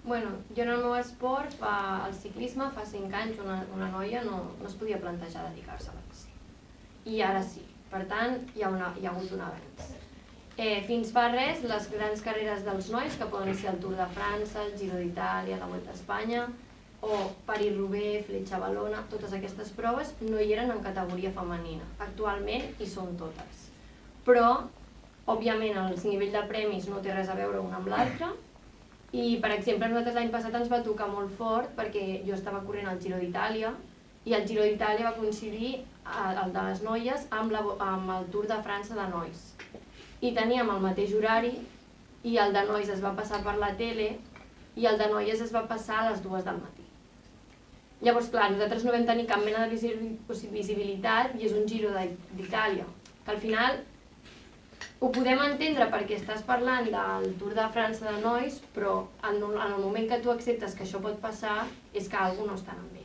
Bueno, jo en el meu esport, al ciclisme, fa 5 anys una noia no es podia plantejar dedicar-se a la bici. I ara sí. Per tant, hi ha hagut un avanç. Fins fa res, les grans carreres dels nois, que poden ser el Tour de França, el Giro d'Itàlia, la Vuelta a Espanya, o París-Roubaix, Fletxa-Valona, totes aquestes proves no hi eren en categoria femenina. Actualment hi són totes. Però, òbviament, el nivell de premis no té res a veure un amb l'altre. I, per exemple, nosaltres l'any passat ens va tocar molt fort perquè jo estava corrent al Giro d'Itàlia i el Giro d'Itàlia va coincidir, el de les noies, amb el Tour de França de nois. I teníem el mateix horari i el de nois es va passar per la tele i el de noies es va passar a les 2 del matí. Llavors, clar, nosaltres no vam tenir cap mena de visibilitat i és un Giro d'Itàlia, que al final ho podem entendre perquè estàs parlant del Tour de França de nois, però en el moment que tu acceptes que això pot passar és que alguna cosa no està anant bé.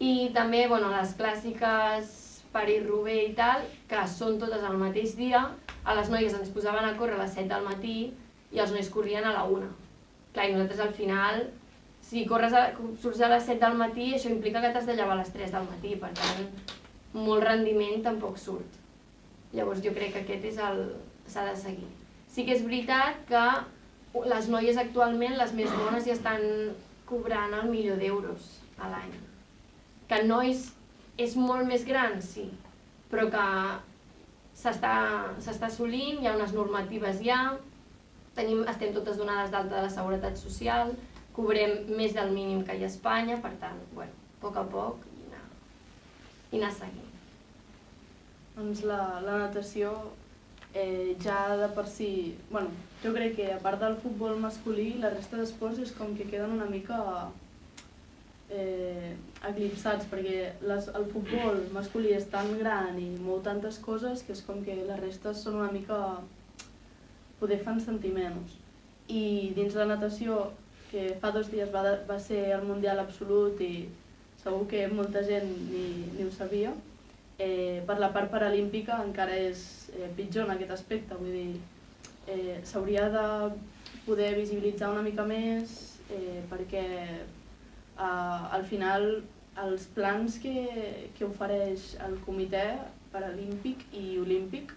I també les clàssiques París-Roubaix i tal, que són totes al mateix dia, a les noies ens posaven a córrer a les 7 del matí i els nois corrien a la 1. Clar, i nosaltres al final, si surts a les 7 del matí, això implica que t'has de llevar a les 3 del matí, per tant, molt rendiment tampoc surt. Llavors jo crec que aquest s'ha de seguir. Sí que és veritat que les noies actualment, les més bones, ja estan cobrant el €1.000.000 a l'any. Que nois és molt més gran, sí, però que s'està assolint, hi ha unes normatives ja, estem totes donades d'alta de la Seguretat Social, cobrem més del mínim que hi ha a Espanya, per tant, a poc a poc i anar seguint. Doncs la natació ja de per si... Jo crec que a part del futbol masculí, la resta d'esports és com que queden una mica eclipsats, perquè el futbol masculí és tan gran i mou tantes coses que és com que les restes són una mica... poder fan sentir menys. I dins la natació, que fa 2 dies va ser el Mundial absolut i segur que molta gent ni ho sabia, per la part paralímpica encara és pitjor en aquest aspecte, vull dir, s'hauria de poder visibilitzar una mica més perquè al final els plans que ofereix el comitè paralímpic i olímpic,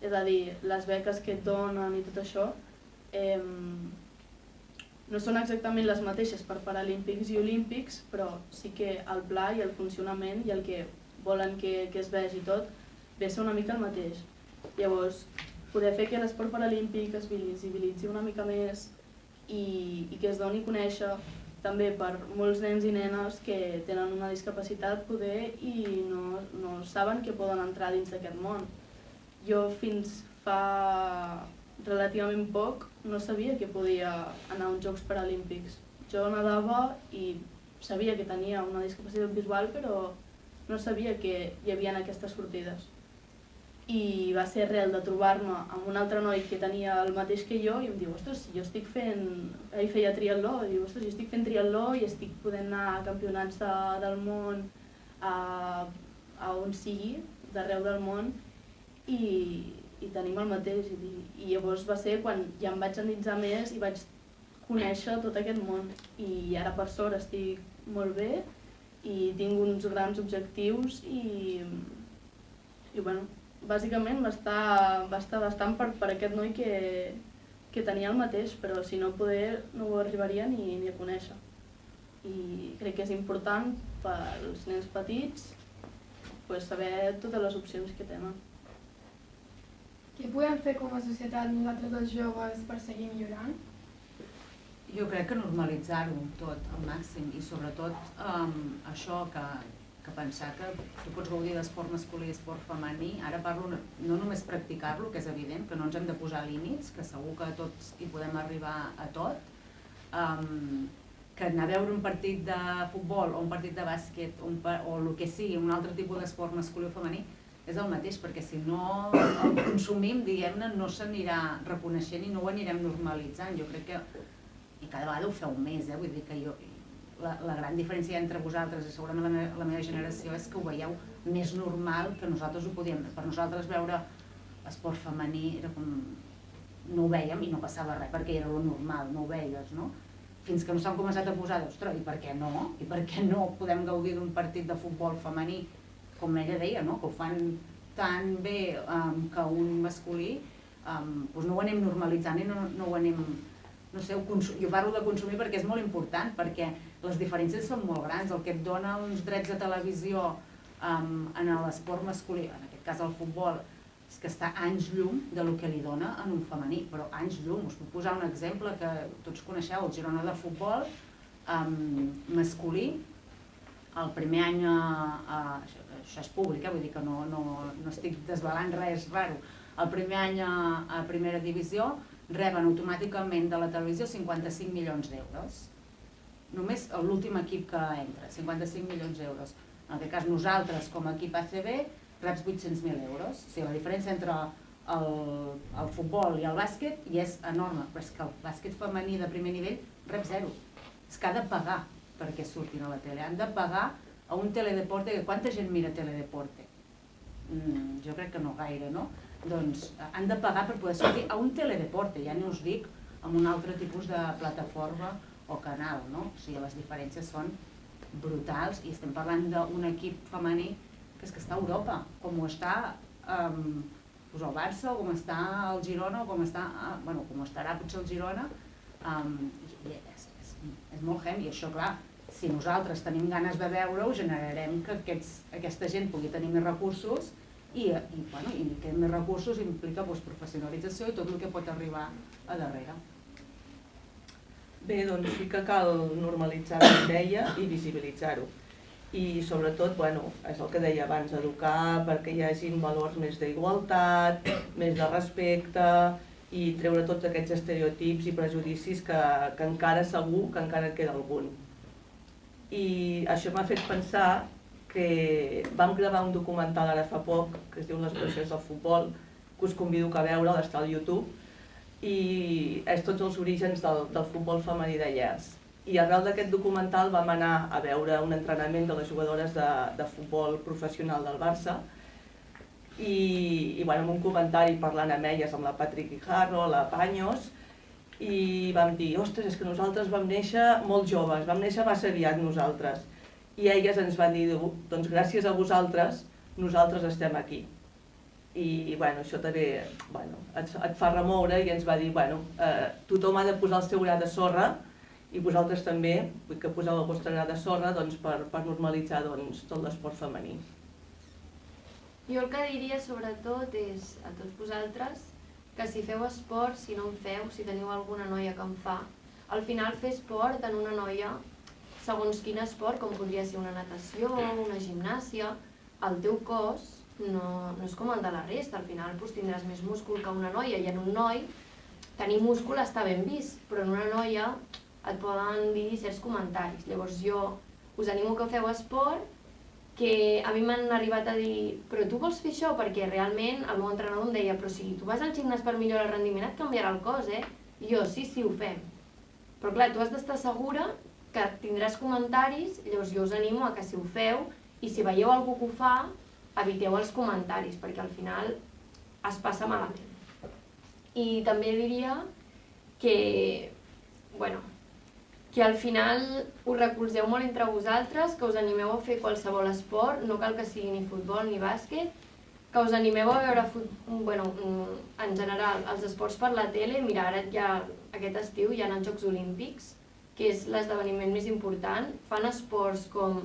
és a dir, les beques que et donen i tot això, no són exactament les mateixes per paralímpics i olímpics, però sí que el pla i el funcionament i el que volen que es vegi tot, ve a ser una mica el mateix. Llavors, poder fer que l'esport paralímpic es visibilitzi una mica més i que es doni a conèixer també per molts nens i nenes que tenen una discapacitat poder i no saben que poden entrar dins d'aquest món. Jo fins fa relativament poc no sabia que podia anar a uns Jocs Paralímpics. Jo nedava i sabia que tenia una discapacitat visual, però no sabia que hi havia aquestes sortides. I va ser arrel de trobar-me amb un altre noi que tenia el mateix que jo i em diu, ostres, jo estic fent... Ell feia triatló, i diu, ostres, jo estic fent triatló i estic podent anar a campionats del món, a on sigui, d'arreu del món, i tenim el mateix. I llavors va ser quan ja em vaig endinsar més i vaig conèixer tot aquest món. I ara per sort estic molt bé i tinc uns grans objectius i bueno, bàsicament va estar bastant per aquest noi que tenia el mateix, però si no poder no ho arribaria ni a conèixer. I crec que és important pels nens petits saber totes les opcions que tenen. Què podem fer com a societat nosaltres els joves per seguir millorant? Jo crec que normalitzar-ho tot al màxim i sobretot això que pensar que tu pots gaudir d'esport masculí i esport femení, ara parlo no només practicar-lo, que és evident, que no ens hem de posar límits, que segur que tots hi podem arribar a tot, que anar a veure un partit de futbol o un partit de bàsquet o el que sigui, un altre tipus d'esport masculí o femení, és el mateix, perquè si no el consumim, diguem-ne, no s'anirà reconeixent i no ho anirem normalitzant. Jo crec que, i cada vegada ho feu més, vull dir que la gran diferència entre vosaltres i segurament la meva generació és que ho veieu més normal que nosaltres ho podíem. Per nosaltres veure esport femení era com... no ho vèiem i no passava res, perquè era lo normal, no ho veies, no? Fins que no s'han començat a posar, ostres, i per què no? I per què no podem gaudir d'un partit de futbol femení, com ella deia, no? Que ho fan tan bé que un masculí, doncs no ho anem normalitzant i no ho anem... No sé, jo parlo de consumir perquè és molt important, perquè les diferències són molt grans. El que et dona uns drets de televisió en l'esport masculí, en aquest cas el futbol, és que està anys llum del que li dona en un femení, però anys llum. Us puc posar un exemple que tots coneixeu, el Girona de futbol masculí, el primer any, això és públic, vull dir que no estic desvelant res raro, el primer any a primera divisió reben automàticament de la televisió 55 milions d'euros. Només l'últim equip que entra, 55 milions d'euros. En aquest cas nosaltres, com a equip ACB, reps 800.000 euros. O sigui, la diferència entre el futbol i el bàsquet ja és enorme, però és que el bàsquet femení de primer nivell rep zero. És que ha de pagar perquè surtin a la tele. Han de pagar a un teledeporte, que quanta gent mira teledeporte? Jo crec que no gaire, no? Doncs han de pagar per poder sortir a un teledeporte, ja no us dic amb un altre tipus de plataforma o canal, no? O sigui, les diferències són brutals i estem parlant d'un equip femení que és que està a Europa, com ho està el Barça, o com està el Girona, o com estarà potser el Girona, és molt heavy. I això, clar, si nosaltres tenim ganes de veure-ho, generarem que aquesta gent pugui tenir més recursos i que més recursos implica professionalització i tot el que pot arribar a darrere. Bé, doncs sí que cal normalitzar, com deia, i visibilitzar-ho. I sobretot, és el que deia abans, educar perquè hi hagi valors més d'igualtat, més de respecte i treure tots aquests estereotips i prejudicis que encara segur que encara queda algun. I això m'ha fet pensar que vam gravar un documental ara fa poc que es diu Les bruixes del futbol, que us convido a veure'l, està al YouTube, i és tots els orígens del futbol femení de Llers. I arrel d'aquest documental vam anar a veure un entrenament de les jugadores de futbol professional del Barça i amb un comentari parlant amb elles, amb la Patri Guijarro, la Paños, i vam dir, ostres, és que nosaltres vam néixer molt joves, vam néixer massa aviat nosaltres. I elles ens van dir, doncs gràcies a vosaltres, nosaltres estem aquí. I això també et fa remoure i ens va dir, tothom ha de posar el seu gra de sorra i vosaltres també, vull que poseu el vostre gra de sorra per normalitzar tot l'esport femení. Jo el que diria sobretot és a tots vosaltres que si feu esport, si no en feu, si teniu alguna noia que en fa, al final fer esport en una noia, segons quin esport, com podria ser una natació, una gimnàsia, el teu cos no és com el de la resta, al final tindràs més múscul que una noia, i en un noi tenir múscul està ben vist, però en una noia et poden dir certs comentaris. Llavors jo us animo que feu esport, que a mi m'han arribat a dir però tu vols fer això? Perquè realment el meu entrenador em deia però si tu vas al gimnàs per millorar el rendiment et canviarà el cos, I jo, sí, ho fem. Però clar, tu has d'estar segura que tindràs comentaris, llavors jo us animo a que si ho feu, i si veieu algú que ho fa, eviteu els comentaris, perquè al final es passa malament. I també diria que al final us recolzeu molt entre vosaltres, que us animeu a fer qualsevol esport, no cal que sigui ni futbol ni bàsquet, que us animeu a veure en general els esports per la tele. Mira, ara ja aquest estiu hi ha els Jocs Olímpics, que és l'esdeveniment més important. Fan esports com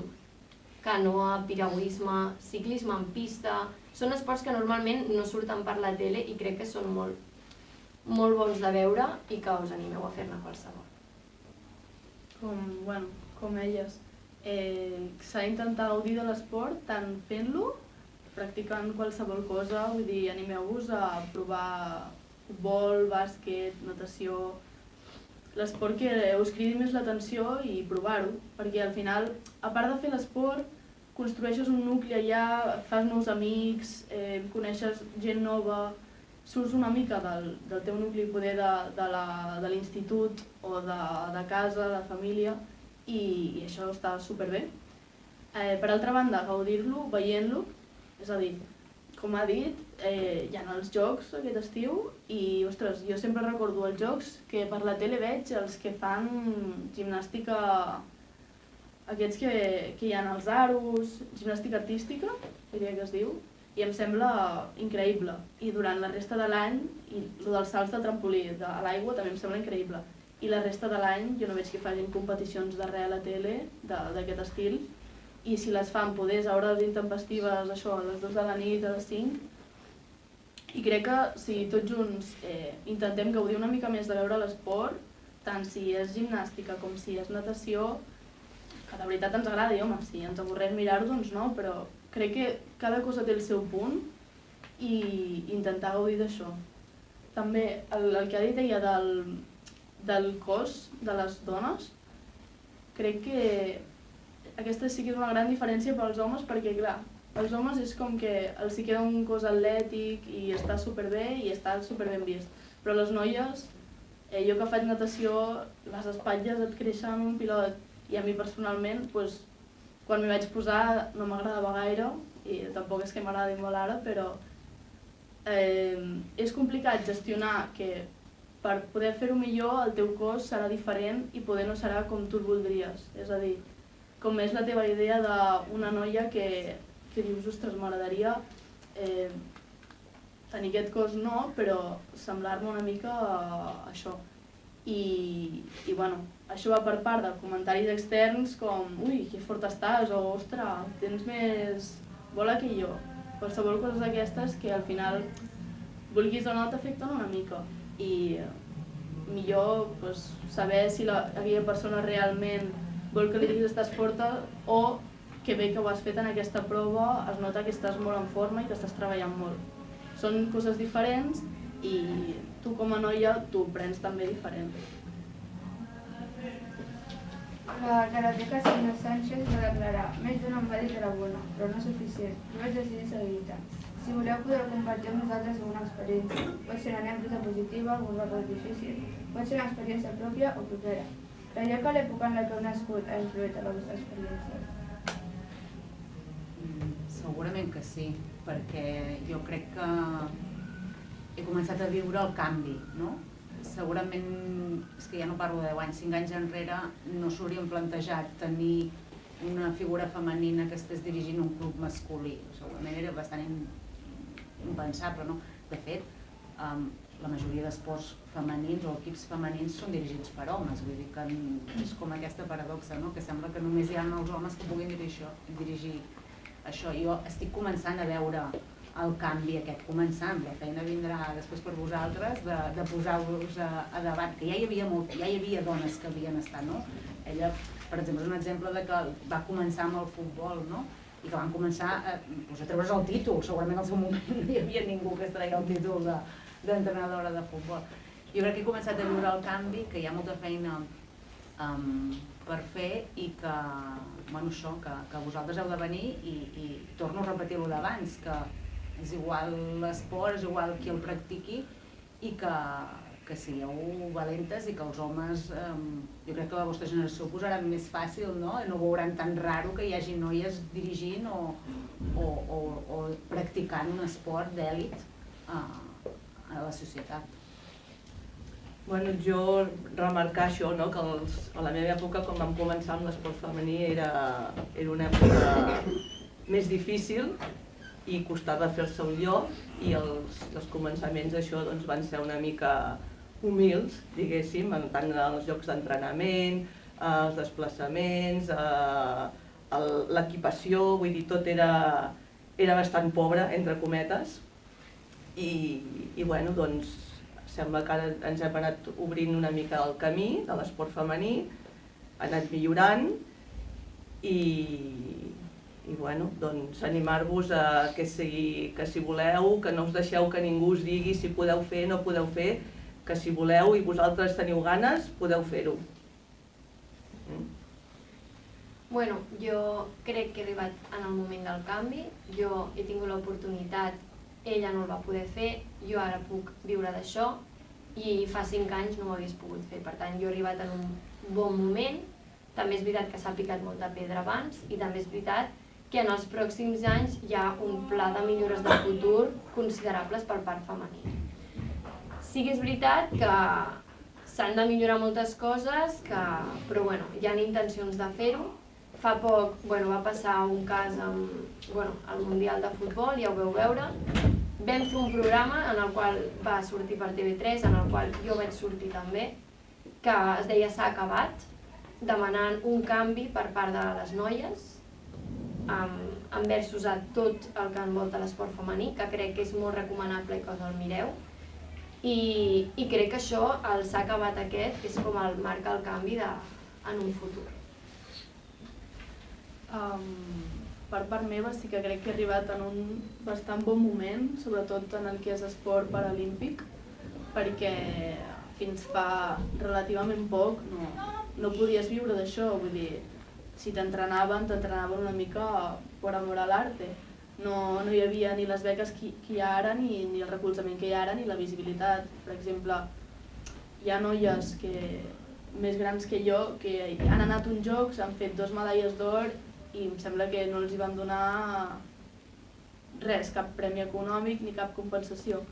canoa, piragüisme, ciclisme en pista. Són esports que normalment no surten per la tele i crec que són molt bons de veure i que us animeu a fer-ne qualsevol. Com elles, s'ha d'intentar gaudir de l'esport tant fent-lo, practicant qualsevol cosa, vull dir, animeu-vos a provar futbol, bàsquet, natació, l'esport que us cridi més l'atenció i provar-ho, perquè al final, a part de fer l'esport, construeixes un nucli allà, fas nous amics, coneixes gent nova, surts una mica del teu nucli poder de l'institut o de casa, de família, i això està superbé. Per altra banda, gaudir-lo, veient-lo, és a dir, com ha dit, hi ha els jocs aquest estiu i, ostres, jo sempre recordo els jocs que per la tele veig els que fan gimnàstica, aquests que hi ha als aros, gimnàstica artística, diria que es diu, i em sembla increïble. I durant la resta de l'any, i el dels salts del trampolí a l'aigua també em sembla increïble. I la resta de l'any jo no veig que facin competicions d'arrel a la tele d'aquest estil, i si les fan poders a hores intempestives, això, a les 2 de la nit, a les 5, i crec que si tots junts intentem gaudir una mica més de veure l'esport, tant si és gimnàstica com si és natació, que de veritat ens agrada, i home, si ens avorrem mirar-ho, doncs no, però crec que cada cosa té el seu punt i intentar gaudir d'això. També el que ha dit ella del cos de les dones, crec que aquesta sí que és una gran diferència pels homes, perquè clar, els homes és com que els hi queda un cos atlètic i està superbé i està superben vist. Però les noies, jo que faig natació, les espatlles et creixen un pilot, i a mi personalment, quan m'hi vaig posar no m'agradava gaire, i tampoc és que m'agradi molt ara, però és complicat gestionar que per poder fer-ho millor el teu cos serà diferent i poder no serà com tu el voldries. És a dir, com és la teva idea d'una noia que dius, ostres, m'agradaria tenir aquest cos no, però semblar-me una mica a això. I bueno, això va per part de comentaris externs com ui, que fort estàs, o ostres, tens més bola que jo. Qualsevol cosa d'aquestes que al final, vulguis o no, t'afecten una mica. I millor saber si aquella persona realment vol que li diguis estàs forta o que bé que ho has fet en aquesta prova, es nota que estàs molt en forma i que estàs treballant molt. Són coses diferents i tu com a noia t'ho prens també diferent. La karateka Sina Sánchez va declarar: més d'una em va dir que era bona, però no suficient. Jo vaig decidir seguir-te. Si voleu podeu compartir amb nosaltres alguna experiència. Pot ser una anècdota positiva, algun record difícil, pot ser una experiència pròpia o propera. Creieu que l'època en la que heu nascut ha influït en la vostra experiència? Segurament que sí, perquè jo crec que he començat a viure el canvi, no? Segurament, és que ja no parlo de 10 anys, 5 anys enrere no s'haurien plantejat tenir una figura femenina que estés dirigint un club masculí. Segurament era bastant impensable, no? De fet, la majoria d'esports femenins o equips femenins són dirigits per homes, vull dir que és com aquesta paradoxa, no? Que sembla que només hi ha els homes que puguin dirigir això. Jo estic començant a veure el canvi aquest començant. La feina vindrà després per vosaltres de posar-vos a davant, que ja hi havia dones que havien estat, no? Ella, per exemple, és un exemple de que va començar amb el futbol, no? I que van començar a treure's el títol. Segurament al seu moment no hi havia ningú que es treia el títol d'entrenadora de futbol. Jo crec que he començat a viure el canvi, que hi ha molta feina per fer i que, bueno, això, que vosaltres heu de venir i torno a repetir-ho d'abans, que és igual l'esport, és igual qui el practiqui i que sigueu valentes i que els homes, jo crec que la vostra generació ho posaran més fàcil, no? No veuran tan raro que hi hagi noies dirigint o practicant un esport d'èlit a la societat. Bueno, jo remarcar això, no? Que a la meva època, quan vam començar amb l'esport femení, era una època més difícil i costava fer-se un lloc, i els començaments d'això van ser una mica humils, diguéssim, tant els llocs d'entrenament, els desplaçaments, l'equipació, vull dir, tot era bastant pobre, entre cometes, i bueno, doncs sembla que ara ens hem anat obrint una mica el camí de l'esport femení, ha anat millorant i bueno, doncs animar-vos a que si voleu, que no us deixeu que ningú us digui si podeu fer, no podeu fer, que si voleu i vosaltres teniu ganes, podeu fer-ho. Bueno, jo crec que he arribat en el moment del canvi, jo he tingut l'oportunitat, ella no el va poder fer, jo ara puc viure d'això i fa 5 anys no ho hagués pogut fer, per tant jo he arribat en un bon moment, també és veritat que s'ha picat molta pedra abans i també és veritat que en els pròxims anys hi ha un pla de millores de futur considerables per part femení. Sí que és veritat que s'han de millorar moltes coses, però bueno, hi ha intencions de fer-ho. Fa poc va passar un cas al Mundial de Futbol, ja ho veu veure. Vam fer un programa en el qual va sortir per TV3, en el qual jo vaig sortir també, que es deia S'ha acabat, demanant un canvi per part de les noies enversus a tot el que envolta l'esport femení, que crec que és molt recomanable i que us el mireu. I crec que això, el S'ha acabat aquest, és com el marca el canvi en un futur. Per part meva sí que crec que he arribat en un bastant bon moment, sobretot en el que és esport paralímpic, perquè fins fa relativament poc no podies viure d'això, vull dir, si t'entrenaven una mica per amor a l'arte. No hi havia ni les beques que hi ha ara, ni el recolzament que hi ha ara, ni la visibilitat. Per exemple, hi ha noies més grans que jo que han anat a uns jocs, han fet 2 medalles d'or i em sembla que no els hi van donar res, cap premi econòmic ni cap compensació.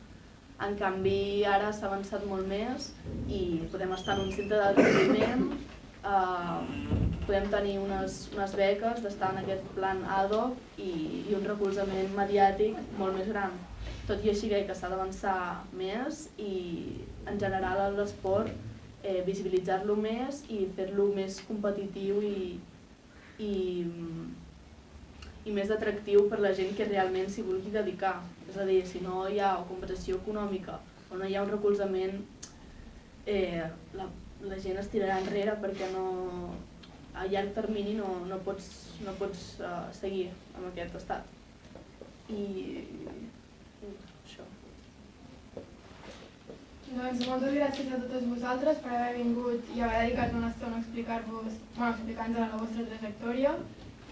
En canvi, ara s'ha avançat molt més i podem estar en un centre d'aliment, podem tenir unes beques d'estar en aquest plan ad hoc i un recolzament mediàtic molt més gran. Tot i així crec que s'ha d'avançar més i en general l'esport visibilitzar-lo més i fer-lo més competitiu i més atractiu per la gent que realment s'hi vulgui dedicar. És a dir, si no hi ha compensació econòmica o no hi ha un recolzament, la gent es tirarà enrere perquè a llarg termini no pots seguir amb aquest estat. I això. Doncs moltes gràcies a totes vosaltres per haver vingut i haver dedicat una estona a explicar-nos la vostra trajectòria.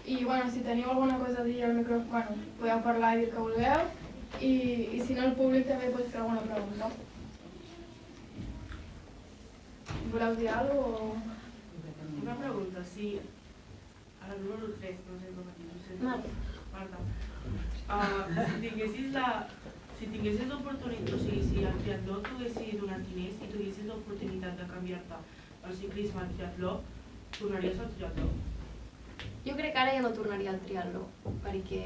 I si teniu alguna cosa a dir al micròfon, podeu parlar i dir el que vulgueu. I si no, el públic també pot fer alguna pregunta. Voleu dir alguna cosa? Una pregunta, si a la número 3, no sé com dir, Marta, si tinguessis l'oportunitat, o sigui, si el triatló t'haguessi donat diners i t'haguessis l'oportunitat de canviar-te el ciclisme al triatló, tornaries al triatló? Jo crec que ara ja no tornaria al triatló, perquè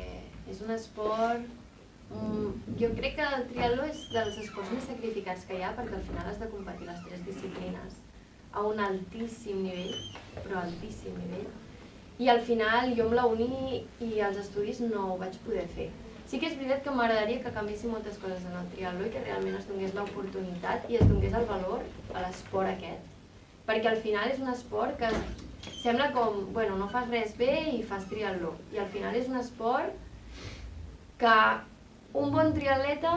és un esport... Jo crec que el triatló és dels esports més sacrificats que hi ha, perquè al final has de competir les 3 disciplines a un altíssim nivell, però altíssim nivell. I al final jo amb la uni i els estudis no ho vaig poder fer. Sí que és veritat que m'agradaria que canviessin moltes coses en el triatló i que realment es donés l'oportunitat i es donés el valor a l'esport aquest. Perquè al final és un esport que sembla com, bueno, no fas res bé i fas triatló. I al final és un esport que un bon triatleta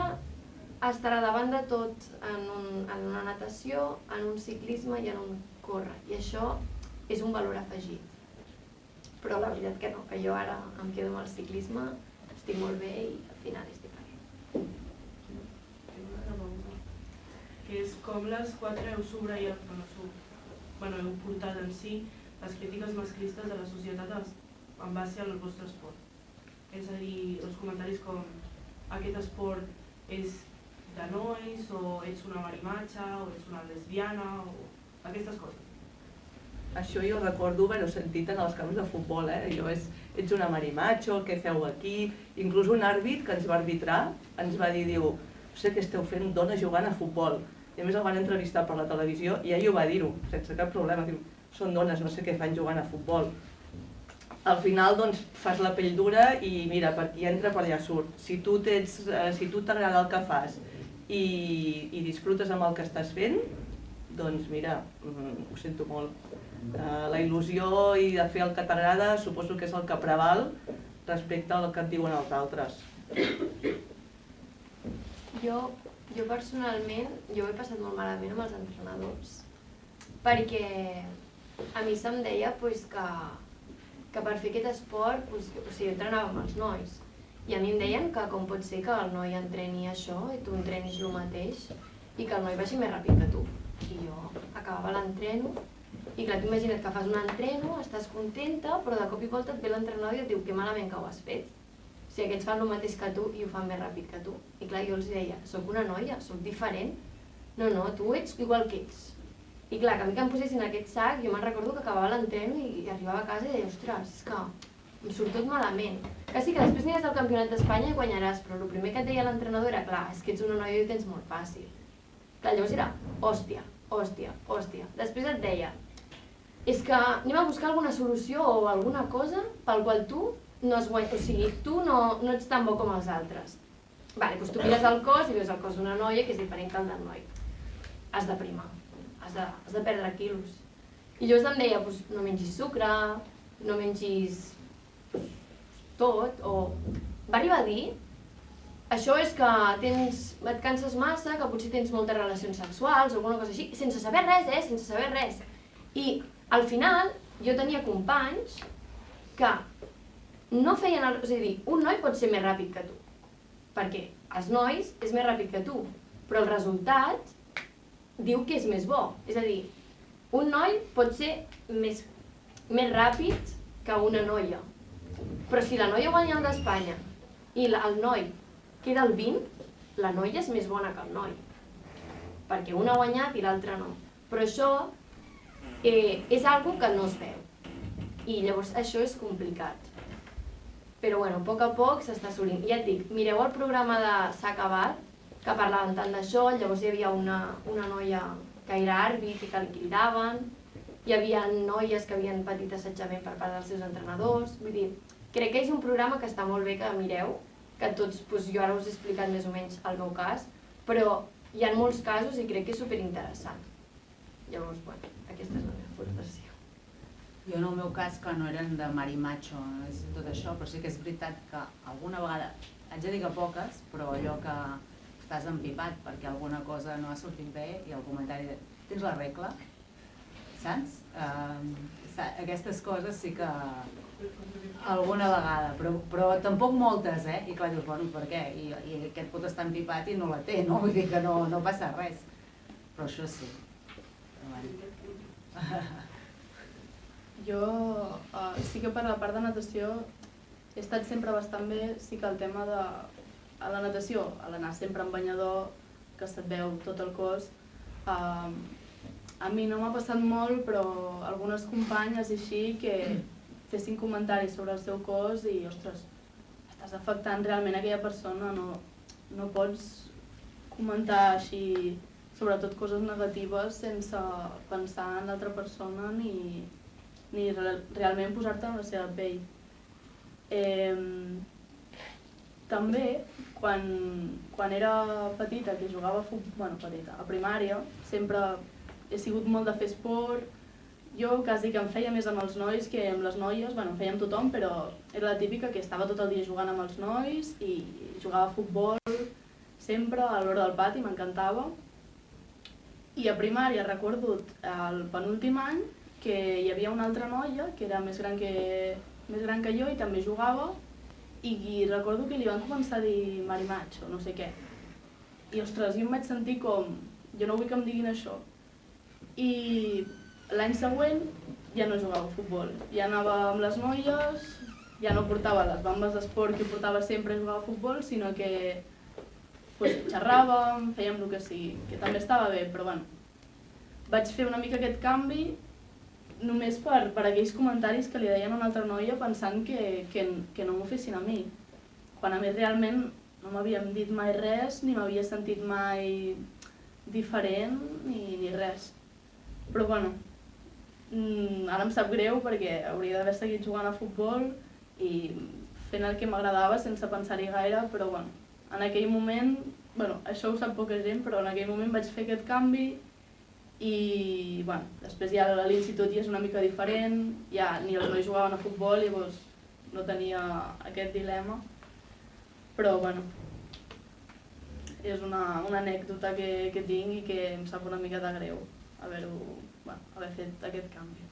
estarà davant de tot en una natació, en un ciclisme i en un córrer. I això és un valor afegit. Però la veritat que no, que jo ara em quedo amb el ciclisme, estic molt bé i al final és diferent. Una pregunta, que és com les 4 heu subratllat, heu portat en si les crítiques masclistes de la societat en base al vostre esport. És a dir, els comentaris com aquest esport és de nois, o ets una marimatxa, o ets una lesbiana, o aquestes coses. Això jo recordo haver-ho sentit en els camps de futbol, jo ets una marimatxo, què feu aquí? Inclús un àrbit que ens va arbitrar ens va dir, no sé què esteu fent dones jugant a futbol. I a més el van entrevistar per la televisió i ell ho va dir-ho, sense cap problema, diu, són dones, no sé què fan jugant a futbol. Al final doncs fas la pell dura i mira, per qui entra per allà surt. Si tu t'agrada el que fas i disfrutes amb el que estàs fent, doncs mira, ho sento molt. La il·lusió i de fer el que t'agrada suposo que és el que preval respecte al que et diuen els altres. Jo personalment, jo ho he passat molt malament amb els entrenadors perquè a mi se'm deia que per fer aquest esport, o sigui, jo entrenava amb els nois i a mi em deien que com pot ser que el noi entreni això i tu entrenis el mateix i que el noi vagi més ràpid que tu. I jo acabava l'entreno i clar, tu imagina't que fas un entreno, estàs contenta, però de cop i volta et ve l'entrenador i et diu que malament que ho has fet. O sigui, aquests fan el mateix que tu i ho fan més ràpid que tu. I clar, jo els deia, soc una noia, soc diferent. No, tu ets igual que ells. I clar, que a mi que em posessin aquest sac, jo me'n recordo que acabava l'entreno i arribava a casa i deia, ostres, és que em surt tot malament. Que sí, que després aniràs al campionat d'Espanya i guanyaràs, però el primer que et deia l'entrenador era, clar, és que ets una noia i ho tens molt fàcil. Clar, llavors era, hòstia. Després et deia, és que anem a buscar alguna solució o alguna cosa pel qual tu no has guanyat, o sigui, tu no ets tan bo com els altres. Vale, doncs tu mires el cos i veus el cos d'una noia que és diferent que el del noi. Has de primar, has de perdre quilos. I llavors em deia, doncs no mengis sucre, no mengis tot, o... Va arribar a dir, això és que et canses massa, que potser tens moltes relacions sexuals o alguna cosa així, sense saber res, sense saber res. I al final jo tenia companys que no feien... És a dir, un noi pot ser més ràpid que tu, perquè els nois és més ràpid que tu, però el resultat diu que és més bo. És a dir, un noi pot ser més ràpid que una noia, però si la noia guanya el d'Espanya i el noi queda el 20, la noia és més bona que el noi, perquè un ha guanyat i l'altre no. Però això és algo que no es veu i llavors això és complicat. Però bueno, a poc s'està assolint. Ja et dic, mireu el programa de S'ha acabat, que parlaven tant d'això, llavors hi havia una noia que era àrbit i que li cridaven, hi havia noies que havien patit assetjament per part dels seus entrenadors, vull dir, crec que és un programa que està molt bé que mireu, que tots, jo ara us he explicat més o menys el meu cas, però hi ha molts casos i crec que és superinteressant. Llavors, bueno, aquesta és la meva aportació. Jo en el meu cas, que no eren de marimatxo, és tot això, però sí que és veritat que alguna vegada, haig de dir que poques, però allò que estàs empipat perquè alguna cosa no ha sortit bé i el comentari de tens la regla, saps? Aquestes coses sí que alguna vegada, però tampoc moltes, i clar, dius, bueno, per què? I aquest pot estar empipat i no la té, no? Vull dir que no passa res, però això sí. Jo sí que per la part de natació he estat sempre bastant bé, sí que el tema de a la natació, a l'anar sempre amb banyador, que se't veu tot el cos, a mi no m'ha passat molt, però algunes companyes així que fessin comentaris sobre el seu cos i, ostres, estàs afectant realment aquella persona, no pots comentar així, sobretot coses negatives, sense pensar en l'altra persona ni realment posar-te en la seva pell. també, quan era petita, que jugava a futbol, a primària, sempre he sigut molt de fer esport. Jo quasi que em feia més amb els nois que amb les noies, em feia amb tothom, però era la típica que estava tot el dia jugant amb els nois i jugava a futbol sempre a l'hora del pati, m'encantava. I a primària recordo el penúltim any que hi havia una altra noia que era més gran que jo i també jugava, i recordo que li van començar a dir marimatx o no sé què. I ostres, jo em vaig sentir com, jo no vull que em diguin això. I l'any següent ja no jugava a futbol, ja anava amb les noies, ja no portava les bambes d'esport que portava sempre a jugar a futbol, sinó que xerràvem, fèiem el que sigui, que també estava bé, però bueno. Vaig fer una mica aquest canvi només per aquells comentaris que li deien a una altra noia pensant que no m'ho fessin a mi. Quan a més realment no m'havien dit mai res, ni m'havia sentit mai diferent, ni res. Però bueno, ara em sap greu perquè hauria d'haver seguit jugant a futbol i fent el que m'agradava sense pensar-hi gaire, però bueno, en aquell moment, això ho sap poca gent, però en aquell moment vaig fer aquest canvi i després ja a l'institut ja és una mica diferent, ja ni els nois jugaven a futbol, llavors no tenia aquest dilema, però és una anècdota que tinc i que em sap una mica de greu haver fet aquest canvi.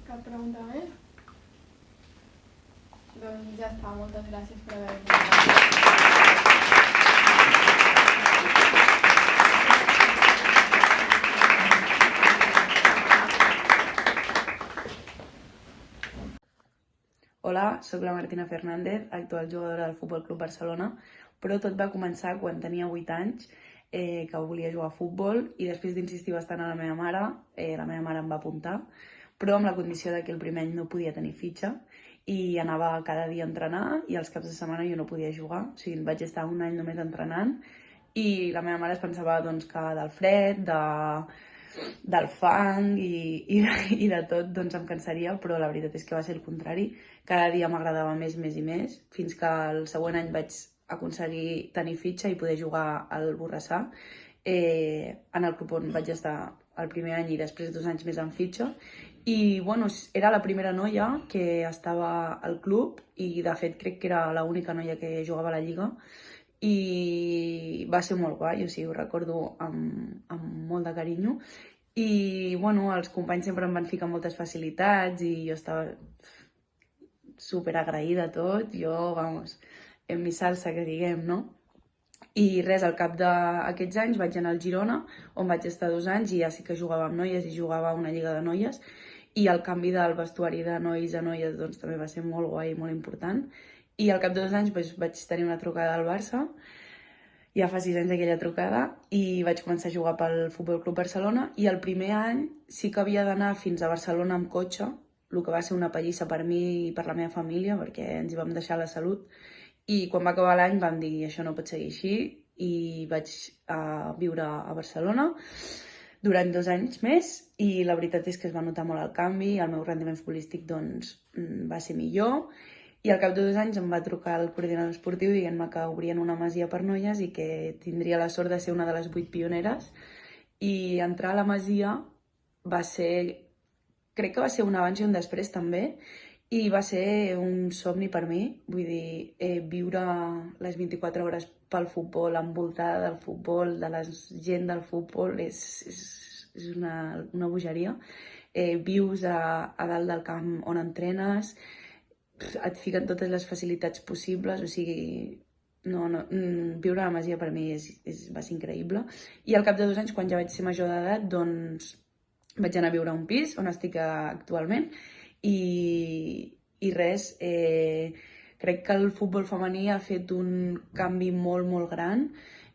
Cap pregunta més? Doncs ja està, moltes gràcies per haver vingut. Hola, soc la Martina Fernández, actual jugadora del Futbol Club Barcelona, però tot va començar quan tenia 8 anys, que volia jugar a futbol i després d'insistir bastant a la meva mare em va apuntar, però amb la condició de que el primer any no podia tenir fitxa i anava cada dia a entrenar i els caps de setmana jo no podia jugar, o sigui, vaig estar un any només entrenant i la meva mare es pensava que del fred, del fang i de tot em cansaria, però la veritat és que va ser el contrari. Cada dia m'agradava més i més, fins que el següent any vaig aconseguir tenir fitxa i poder jugar al Borrassà, en el club on vaig estar el primer any i després 2 anys més en fitxa. I era la primera noia que estava al club i de fet crec que era l'única noia que jugava a la Lliga i va ser molt guai, o sigui, ho recordo amb molt de carinyo i els companys sempre em van ficar moltes facilitats i jo estava super agraïda a tot, jo, en mi salsa, que diguem, no? I res, al cap d'aquests anys vaig anar al Girona, on vaig estar 2 anys i ja sí que jugava amb noies i jugava a una lliga de noies i el canvi del vestuari de nois a noies també va ser molt guai i molt important. I al cap de 2 anys vaig tenir una trucada del Barça, ja fa 6 anys d'aquella trucada, i vaig començar a jugar pel Futbol Club Barcelona i el primer any sí que havia d'anar fins a Barcelona amb cotxe, el que va ser una pallissa per mi i per la meva família perquè ens hi vam deixar la salut i quan va acabar l'any vam dir això no pot seguir així i vaig viure a Barcelona durant 2 anys més i la veritat és que es va notar molt el canvi, el meu rendiment futbolístic va ser millor i al cap de 2 anys em va trucar el coordinador esportiu dient-me que obrien una masia per noies i que tindria la sort de ser una de les 8 pioneres i entrar a la masia crec que va ser un abans i un després també i va ser un somni per mi, vull dir, viure les 24 hores pel futbol, envoltada del futbol, de la gent del futbol, és una bogeria. Vius a dalt del camp on entrenes, et fiquen totes les facilitats possibles, o sigui, viure a la masia per mi va ser increïble. I al cap de 2 anys, quan ja vaig ser major d'edat, doncs vaig anar a viure a un pis on estic actualment i res, crec que el futbol femení ha fet un canvi molt, molt gran.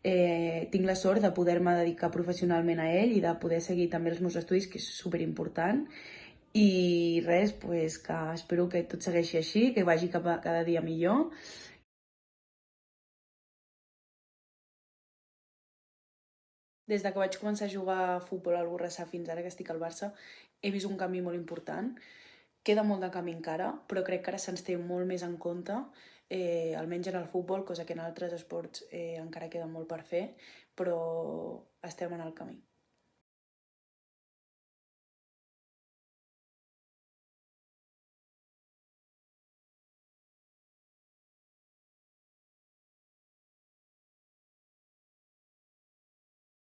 Tinc la sort de poder-me dedicar professionalment a ell i de poder seguir també els meus estudis, que és superimportant. I res, que espero que tot segueixi així, que vagi cada dia millor. Des que vaig començar a jugar a futbol al Borrassà fins ara que estic al Barça, he vist un canvi molt important, Queda molt de camí encara, però crec que ara se'ns té molt més en compte, almenys en el futbol, cosa que en altres esports encara queda molt per fer, però estem en el camí.